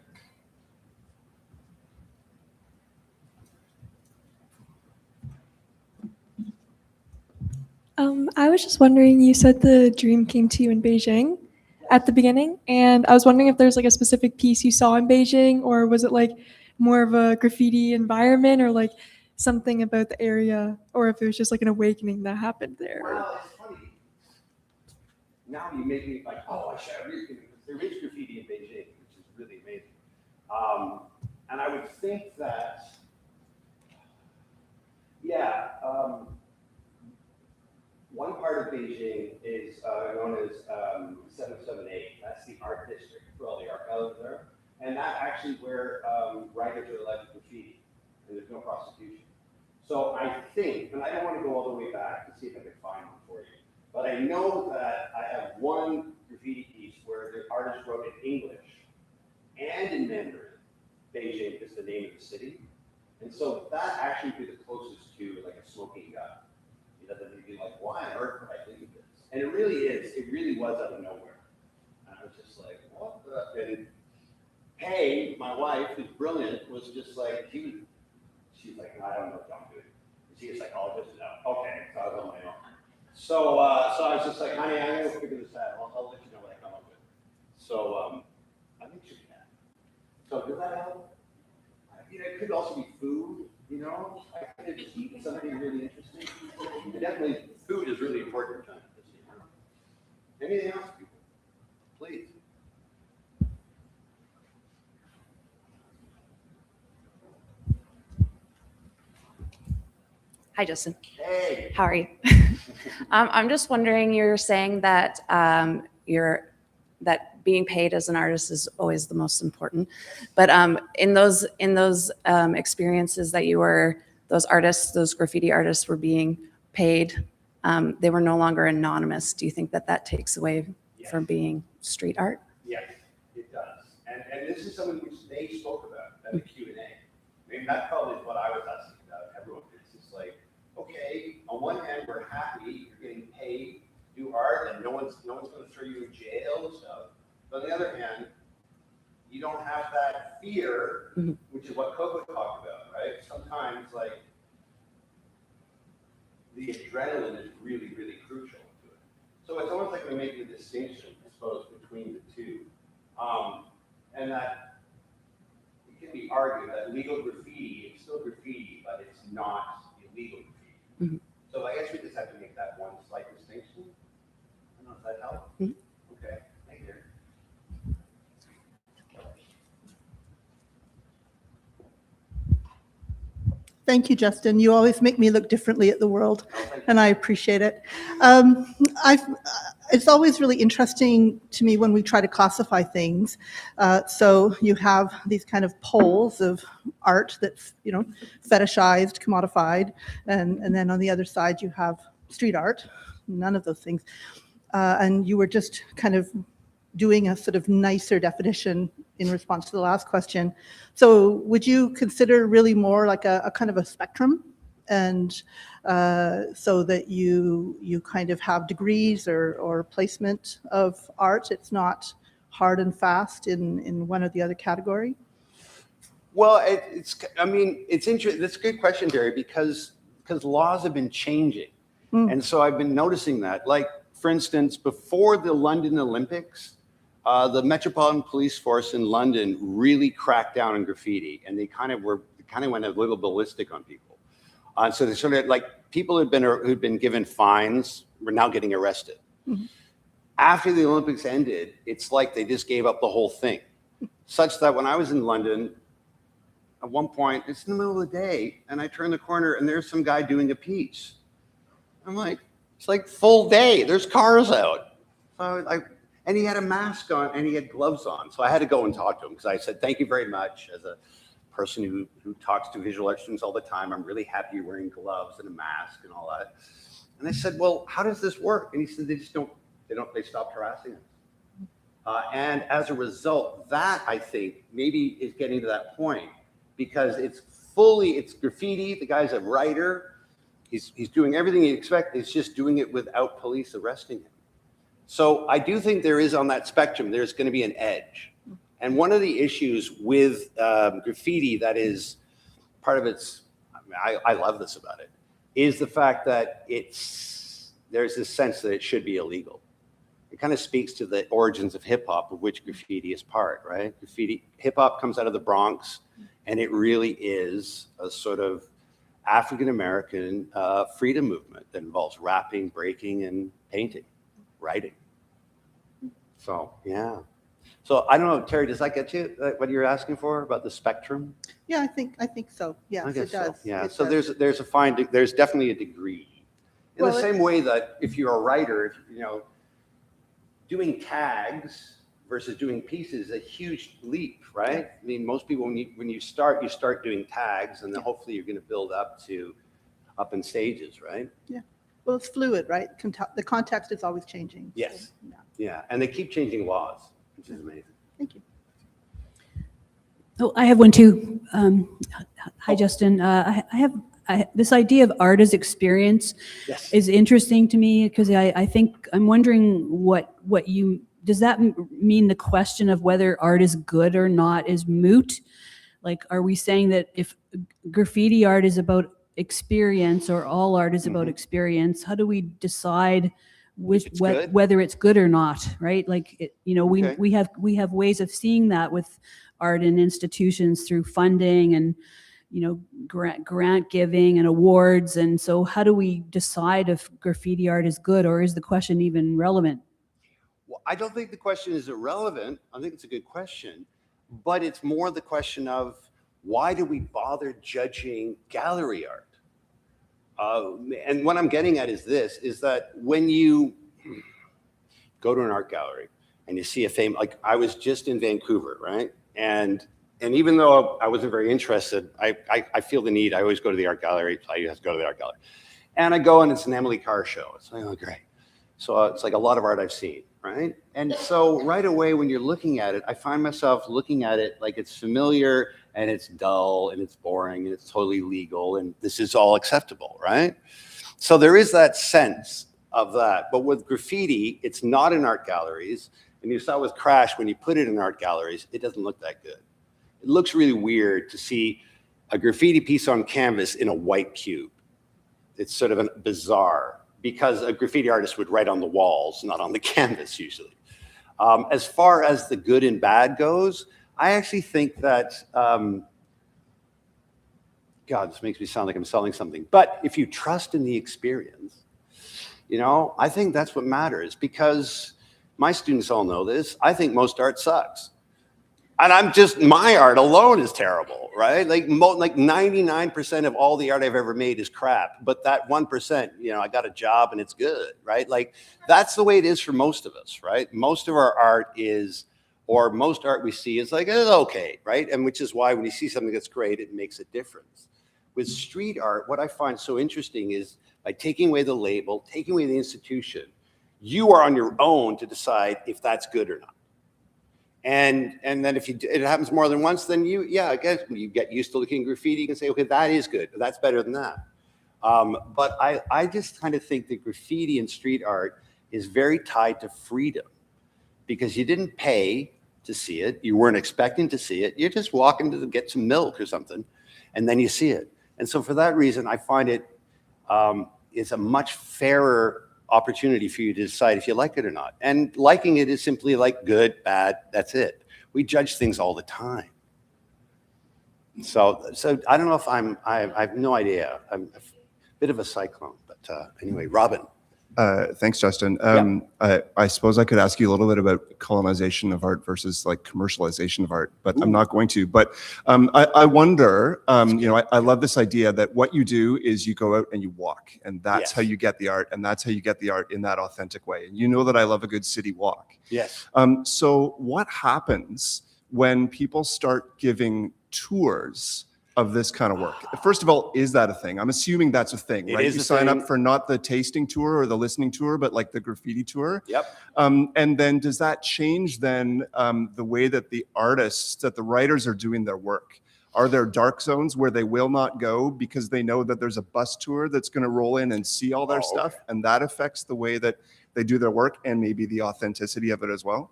I was just wondering, you said the dream came to you in Beijing. at the beginning, and I was wondering if there's like a specific piece you saw in Beijing, or was it like more of a graffiti environment, or like something about the area, or if it was just like an awakening that happened there. Well, it's funny. Now you make me like, oh, I should read it, because there is graffiti in Beijing, which is really amazing. And I would think that, yeah, one part of Beijing is known as 778. That's the art district for all the art galleries there. And that's actually where writers are allowed to graffiti, and there's no prosecution. So I think, and I don't want to go all the way back to see if I can find one for you, but I know that I have one graffiti piece where the artist wrote in English and in Mandarin. Beijing is the name of the city. And so that actually would be the closest to like a smoking gun. You know, that they'd be like, why on earth would I think of this? And it really is, it really was out of nowhere. And I was just like, what the? And Hey, my wife, who's brilliant, was just like, she's like, I don't know what I'm doing. She's like, oh, just no. Okay, so I was on my own. So I was just like, honey, I'm gonna figure this out. I'll let you know what I come up with. So I think she can. So does that help? You know, it could also be food, you know? I could eat something really interesting. Definitely, food is really important in China. Anything else, people? Please. Hi, Justin. Hey. How are you? I'm just wondering, you're saying that that being paid as an artist is always the most important, but in those experiences that you were, those artists, those graffiti artists were being paid, they were no longer anonymous. Do you think that that takes away from being street art? Yes, it does. And this is something which they spoke about in the Q&A. I mean, that probably is what I was asking about everyone. It's just like, okay, on one hand, we're happy you're getting paid to do art and no one's going to throw you in jail and stuff. But on the other hand, you don't have that fear, which is what Coco talked about, right? Sometimes, like, the adrenaline is really, really crucial to it. So it's almost like we're making a distinction, I suppose, between the two. And that it can be argued that legal graffiti is still graffiti, but it's not illegal graffiti. So I guess we just have to make that one slight distinction. I don't know if that helps. Okay, thank you. Thank you, Justin. You always make me look differently at the world, and I appreciate it. It's always really interesting to me when we try to classify things. So you have these kind of poles of art that's, you know, fetishized, commodified, and then on the other side you have street art, none of those things. And you were just kind of doing a sort of nicer definition in response to the last question. So would you consider really more like a kind of a spectrum, and so that you kind of have degrees or placement of art? It's not hard and fast in one or the other category? Well, it's interesting. That's a good question, Derry, because laws have been changing. And so I've been noticing that. Like, for instance, before the London Olympics, the Metropolitan Police Force in London really cracked down on graffiti, and they kind of went a little ballistic on people. So they sort of, like, people who'd been given fines were now getting arrested. After the Olympics ended, it's like they just gave up the whole thing, such that when I was in London, at one point, it's in the middle of the day, and I turn the corner, and there's some guy doing a piece. I'm like, it's like full day. There's cars out. So and he had a mask on and he had gloves on. So I had to go and talk to him, because I said, thank you very much. As a person who talks to visual art students all the time, I'm really happy you're wearing gloves and a mask and all that. And I said, well, how does this work? And he said, they stopped harassing us. And as a result, that, I think, maybe is getting to that point, because it's graffiti. The guy's a writer. He's doing everything you expect. He's just doing it without police arresting him. So I do think there is, on that spectrum, there's going to be an edge. And one of the issues with graffiti that is part of its, I love this about it, is the fact that there's this sense that it should be illegal. it kind of speaks to the origins of hip hop, of which graffiti is part, right? Hip hop comes out of the Bronx, and it really is a sort of African-American freedom movement that involves rapping, breaking, and painting, writing. So, yeah. So I don't know, Terry, does that get you what you're asking for about the spectrum? Yeah, I think so. Yes, I guess it does. so. Yeah. It So does. there's definitely a degree. In Well, the same way that if you're a writer, you know, doing tags versus doing pieces is a huge leap, right? I mean, most people when you start doing tags, and then hopefully you're going to build up in stages, right? Yeah. Well, it's fluid, right? The context is always changing. Yes. So, yeah. Yeah, and they keep changing laws, which is amazing. Thank you. Oh, I have one too. Hi, Justin. This idea of art as experience Yes. is interesting to me because I think I'm wondering what does that mean the question of whether art is good or not is moot? Like, are we saying that if graffiti art is about experience or all art is about experience, how do we decide whether it's good or not, right? Like, Okay. we have ways of seeing that with art in institutions through funding and, grant giving and awards. And so how do we decide if graffiti art is good, or is the question even relevant? Well, I don't think the question is irrelevant. I think it's a good question, but it's more the question of why do we bother judging gallery art? And what I'm getting at is that when you go to an art gallery and you see like I was just in Vancouver, right? And even though I wasn't very interested, I feel the need. I always go to the art gallery. So I have to go to the art gallery. And I go and it's an Emily Carr show. It's like, oh, great. So it's like a lot of art I've seen, right? And so right away when you're looking at it, I find myself looking at it like it's familiar and it's dull and it's boring and it's totally legal and this is all acceptable, right? So there is that sense of that. But with graffiti, it's not in art galleries. And you saw with Crash, when you put it in art galleries, it doesn't look that good. It looks really weird to see a graffiti piece on canvas in a white cube. It's sort of bizarre because a graffiti artist would write on the walls, not on the canvas usually. As far as the good and bad goes, I actually think that, God, this makes me sound like I'm selling something, but if you trust in the experience, I think that's what matters, because my students all know this. I think most art sucks. And my art alone is terrible, right? Like 99% of all the art I've ever made is crap, but that 1%, I got a job and it's good, right? Like that's the way it is for most of us, right? Most of our art most art we see is like, it's okay, right? And which is why when you see something that's great, it makes a difference. With street art, what I find so interesting is by taking away the label, taking away the institution, you are on your own to decide if that's good or not. And then if it happens more than once, then I guess you get used to looking at graffiti, you can say, okay, that is good. That's better than that. But I just kind of think that graffiti and street art is very tied to freedom, because you didn't pay to see it. You weren't expecting to see it. You're just walking to get some milk or something, and then you see it. And so for that reason, I find it is a much fairer opportunity for you to decide if you like it or not. And liking it is simply like good, bad, that's it. We judge things all the time. So I don't know if I have no idea. I'm a bit of a cyclone, but anyway, Robin. Thanks, Justin. I suppose I could ask you a little bit about colonization of art versus like commercialization of art, but I'm not going to. But I wonder, I love this idea that what you do is you go out and you walk, and that's how you get the art, and that's how you get the art in that authentic way. And you know that I love a good city walk. Yes. So what happens when people start giving tours of this kind of work? First of all, is that a thing? I'm assuming that's a thing, right? You sign up for not the tasting tour or the listening tour, but like the graffiti tour. Yep. And then does that change then the way that the writers are doing their work? Are there dark zones where they will not go because they know that there's a bus tour that's going to roll in and see all their stuff, and that affects the way that they do their work and maybe the authenticity of it as well?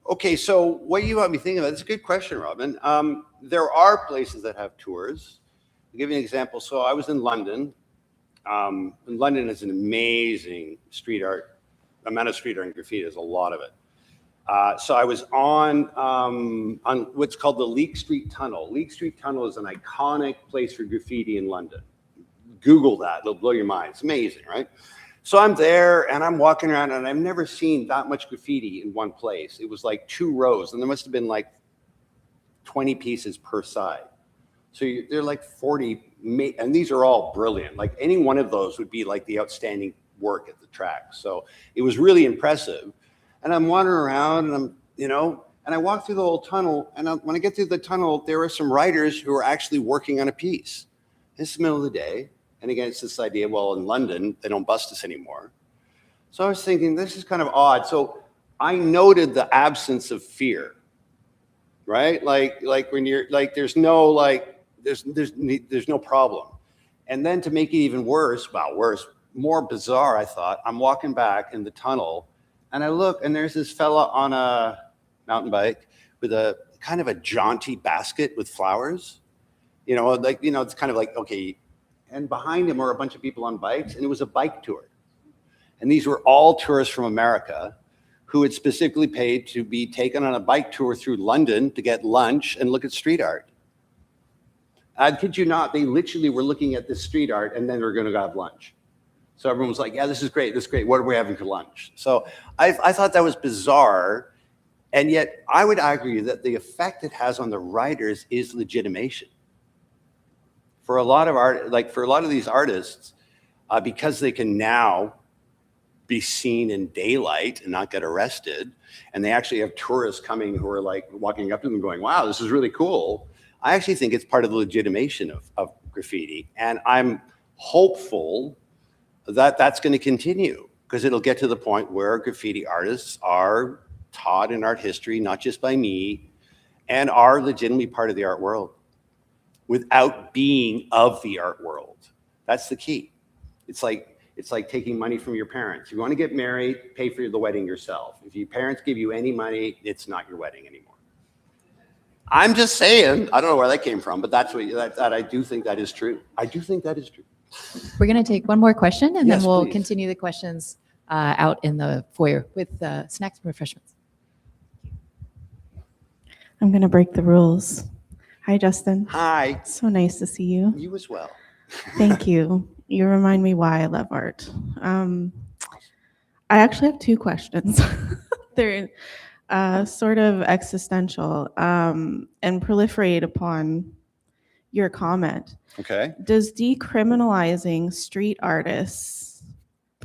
Okay, so what you want me thinking about, that's a good question, Robin. There are places that have tours. I'll give you an example. So I was in London. London is an amazing street art the amount of street art and graffiti, there's a lot of it. So I was on what's called the Leek Street Tunnel. Leek Street Tunnel is an iconic place for graffiti in London. Google that, it'll blow your mind. It's amazing, right? So I'm there and I'm walking around and I've never seen that much graffiti in one place. It was like 2 rows and there must have been like 20 pieces per side. So they're like 40, and these are all brilliant. Like any one of those would be like the outstanding work at the track. So it was really impressive. And I'm wandering around and I'm, you know, and I walk through the whole tunnel. And when I get through the tunnel, there are some writers who are actually working on a piece. It's the middle of the day. And again, it's this idea, well, in London, they don't bust us anymore. So I was thinking, this is kind of odd. So I noted the absence of fear, right? Like when you're like, there's no problem. And then to make it even worse, more bizarre, I thought, I'm walking back in the tunnel and I look and there's this fella on a mountain bike with a kind of a jaunty basket with flowers, you know, like, you know, it's kind of like, okay. And behind him were a bunch of people on bikes and it was a bike tour. And these were all tourists from America who had specifically paid to be taken on a bike tour through London to get lunch and look at street art. I kid you not, they literally were looking at this street art and then they were going to have lunch. So everyone was like, yeah, this is great. This is great. What are we having for lunch? So I thought that was bizarre. And yet I would argue that the effect it has on the writers is legitimation. For a lot of art, like for a lot of these artists, because they can now be seen in daylight and not get arrested, and they actually have tourists coming who are like walking up to them going, wow, this is really cool. I actually think it's part of the legitimation of graffiti. And I'm hopeful that that's going to continue because it'll get to the point where graffiti artists are taught in art history, not just by me, and are legitimately part of the art world without being of the art world. That's the key. It's like taking money from your parents. You want to get married, pay for the wedding yourself. If your parents give you any money, it's not your wedding anymore. I'm just saying, I don't know where that came from, but that's what that I do think that is true. I do think that is true. We're going to take one more question and Yes, then we'll please. continue the questions out in the foyer with snacks and refreshments. I'm going to break the rules. Hi, Justin. Hi, So nice to see you. you as well. Thank you. You remind me why I love art. I actually have 2 questions. They're sort of existential and proliferate upon your comment. Okay. Does decriminalizing street artists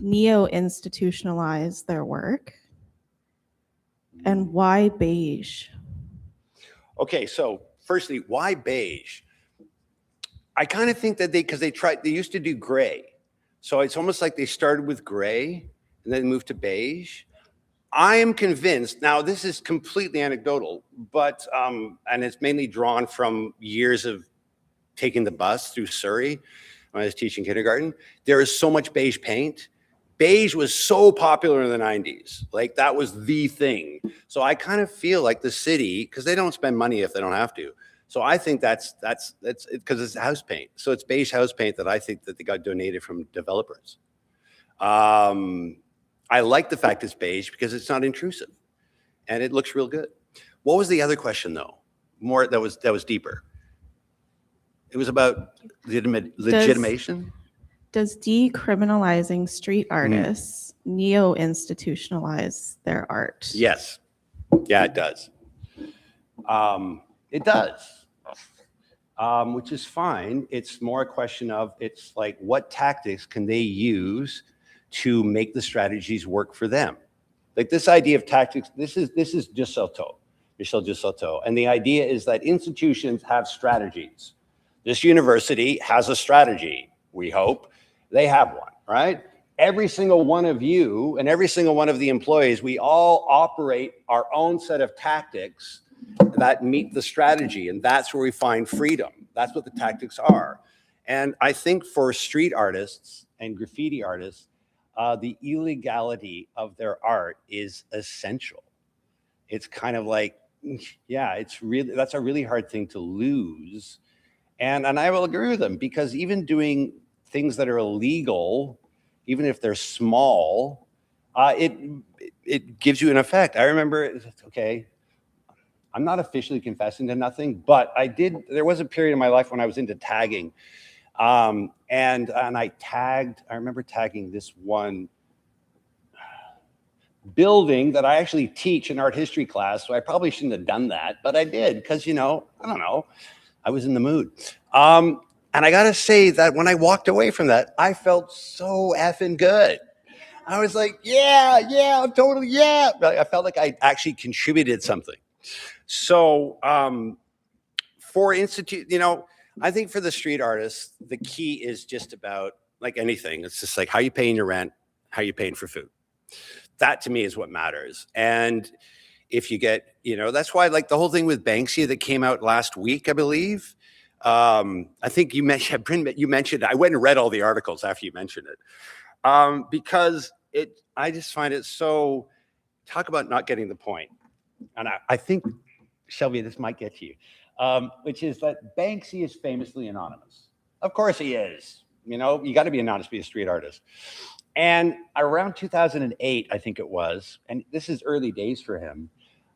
neo-institutionalize their work? And why beige? Okay, so firstly, why beige? I kind of think that they used to do gray. So it's almost like they started with gray and then moved to beige. I am convinced, now this is completely anecdotal, but, and it's mainly drawn from years of taking the bus through Surrey when I was teaching kindergarten. There is so much beige paint. Beige was so popular in the 90s. Like that was the thing. So I kind of feel like the city, because they don't spend money if they don't have to. So I think that's because it's house paint. So it's beige house paint that I think that they got donated from developers. I like the fact it's beige because it's not intrusive and it looks real good. What was the other question though? More that was deeper. It was about legitimation. Does decriminalizing street artists neo-institutionalize their art? Yes. Yeah, it does. It does. Which is fine. It's more a question of, it's like, what tactics can they use to make the strategies work for them? Like this idea of tactics, this is Michel Dusautoux. And the idea is that institutions have strategies. This university has a strategy, we hope. They have one, right? Every single one of you and every single one of the employees, we all operate our own set of tactics that meet the strategy. And that's where we find freedom. That's what the tactics are. And I think for street artists and graffiti artists, the illegality of their art is essential. It's kind of like, yeah, that's a really hard thing to lose. And I will agree with them because even doing things that are illegal, even if they're small, it gives you an effect. I remember, okay, I'm not officially confessing to nothing, but there was a period in my life when I was into tagging. And I remember tagging this one building that I actually teach in art history class. So I probably shouldn't have done that, but I did because, I don't know, I was in the mood. And I got to say that when I walked away from that, I felt so effing good. I was like, yeah, totally, yeah. I felt like I actually contributed something. So for institute, I think for the street artists, the key is just about like anything. It's just like how you paying your rent, how you paying for food. That to me is what matters. And if you get, that's why like the whole thing with Banksy that came out last week, I believe. I think you mentioned, I went and read all the articles after you mentioned it. Because I just find it so, talk about not getting the point. And I think, Shelby, this might get to you, which is that Banksy is famously anonymous. Of course he is. You got to be anonymous to be a street artist. And around 2008, I think it was, and this is early days for him,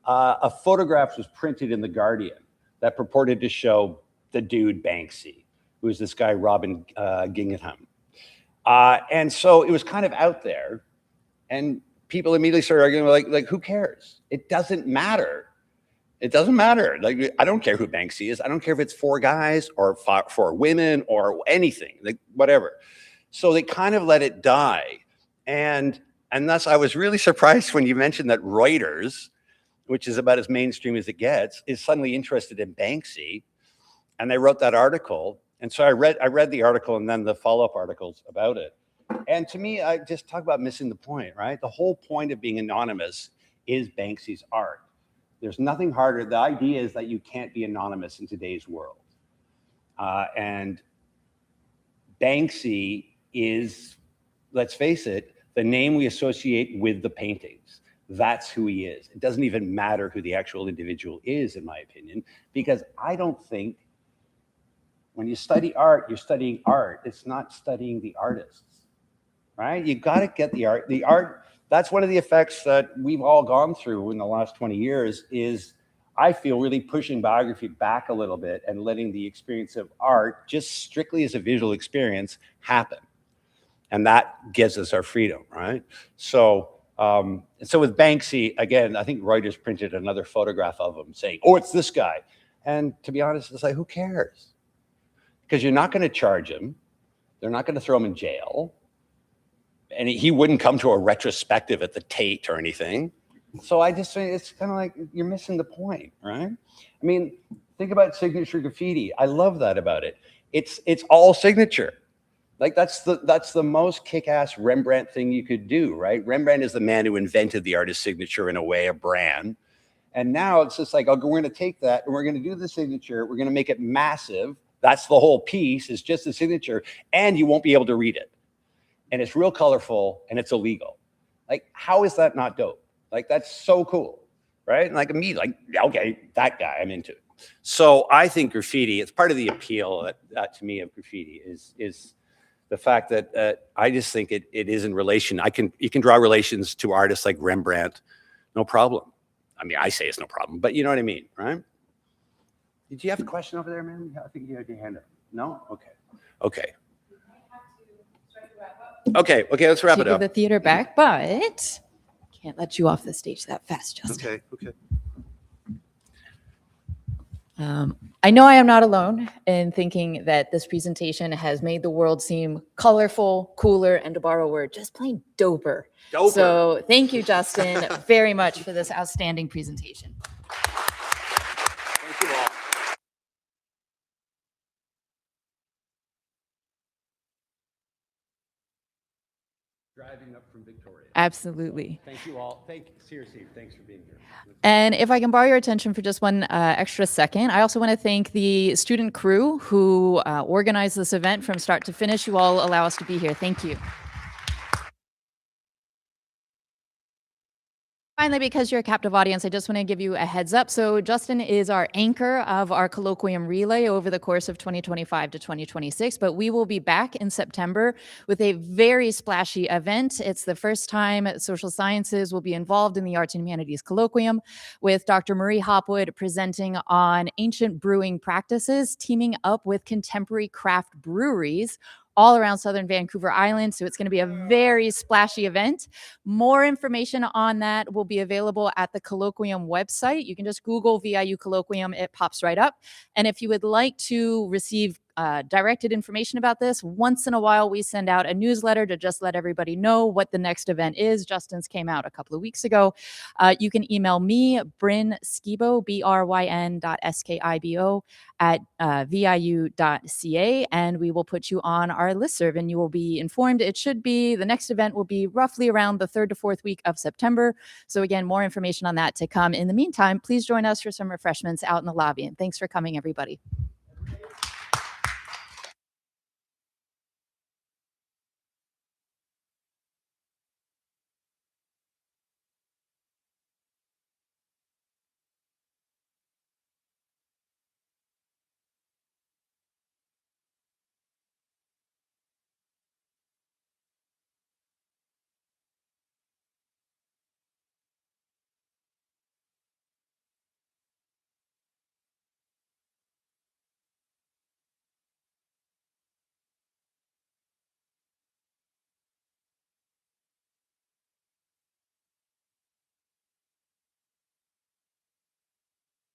a photograph was printed in The Guardian that purported to show the dude Banksy, who is this guy, Robin Gingham. And so it was kind of out there, and people immediately started arguing, like who cares? It doesn't matter. It doesn't matter. Like, I don't care who Banksy is. I don't care if it's 4 guys or 4 women or anything, like whatever. So they kind of let it die. And thus I was really surprised when you mentioned that Reuters, which is about as mainstream as it gets, is suddenly interested in Banksy. And they wrote that article. And so I read the article and then the follow-up articles about it. And to me, I just talk about missing the point, right? The whole point of being anonymous is Banksy's art. There's nothing harder. The idea is that you can't be anonymous in today's world. And Banksy is, let's face it, the name we associate with the paintings. That's who he is. It doesn't even matter who the actual individual is, in my opinion, because I don't think when you study art, you're studying art. It's not studying the artists, right? You got to get the art. The art, that's one of the effects that we've all gone through in the last 20 years is, I feel, really pushing biography back a little bit and letting the experience of art, just strictly as a visual experience, happen. And that gives us our freedom, right? So with Banksy, again, I think Reuters printed another photograph of him saying, oh, it's this guy. And to be honest, it's like, who cares? Because you're not going to charge him. They're not going to throw him in jail. And he wouldn't come to a retrospective at the Tate or anything. So I just think it's kind of like you're missing the point, right? I mean, think about signature graffiti. I love that about it. It's all signature. Like that's the most kick-ass Rembrandt thing you could do, right? Rembrandt is the man who invented the artist signature in a way, a brand. And now it's just like, okay, we're going to take that and we're going to do the signature. We're going to make it massive. That's the whole piece, is just the signature, and you won't be able to read it. And it's real colorful and it's illegal. Like, how is that not dope? Like, that's so cool, right? And like me, like, okay, that guy, I'm into it. So I think graffiti, it's part of the appeal that to me of graffiti is the fact that I just think it is in relation. You can draw relations to artists like Rembrandt, no problem. I mean, I say it's no problem, but you know what I mean, right? Did you have a question over there, man? I think you had your hand up. No? Okay. Okay. Okay, let's wrap it up. Give the theater back, but can't let you off the stage that fast, Justin. Okay. I know I am not alone in thinking that this presentation has made the world seem colorful, cooler, and to borrow a word, just plain doper. So thank you, Justin, very much for this outstanding presentation. Thank you all. Driving up from Victoria. Absolutely. Thank you all. Seriously, thanks for being here. And if I can borrow your attention for just one extra second, I also want to thank the student crew who organized this event from start to finish. You all allow us to be here. Thank you. Finally, because you're a captive audience, I just want to give you a heads up. So Justin is our anchor of our colloquium relay over the course of 2025 to 2026, but we will be back in September with a very splashy event. It's the first time social sciences will be involved in the Arts and Humanities Colloquium, with Dr. Marie Hopwood presenting on ancient brewing practices, teaming up with contemporary craft breweries all around Southern Vancouver Island. So it's going to be a very splashy event. More information on that will be available at the Colloquium website. You can just Google VIU Colloquium, it pops right up. And if you would like to receive directed information about this, once in a while we send out a newsletter to just let everybody know what the next event is. Justin's came out a couple of weeks ago. You can email me, Bryn Skibo, bryn.skibo @viu.ca, and we will put you on our listserv and you will be informed. It should be, the next event will be roughly around the 3rd to 4th week of September. So again, more information on that to come. In the meantime, please join us for some refreshments out in the lobby. And thanks for coming, everybody.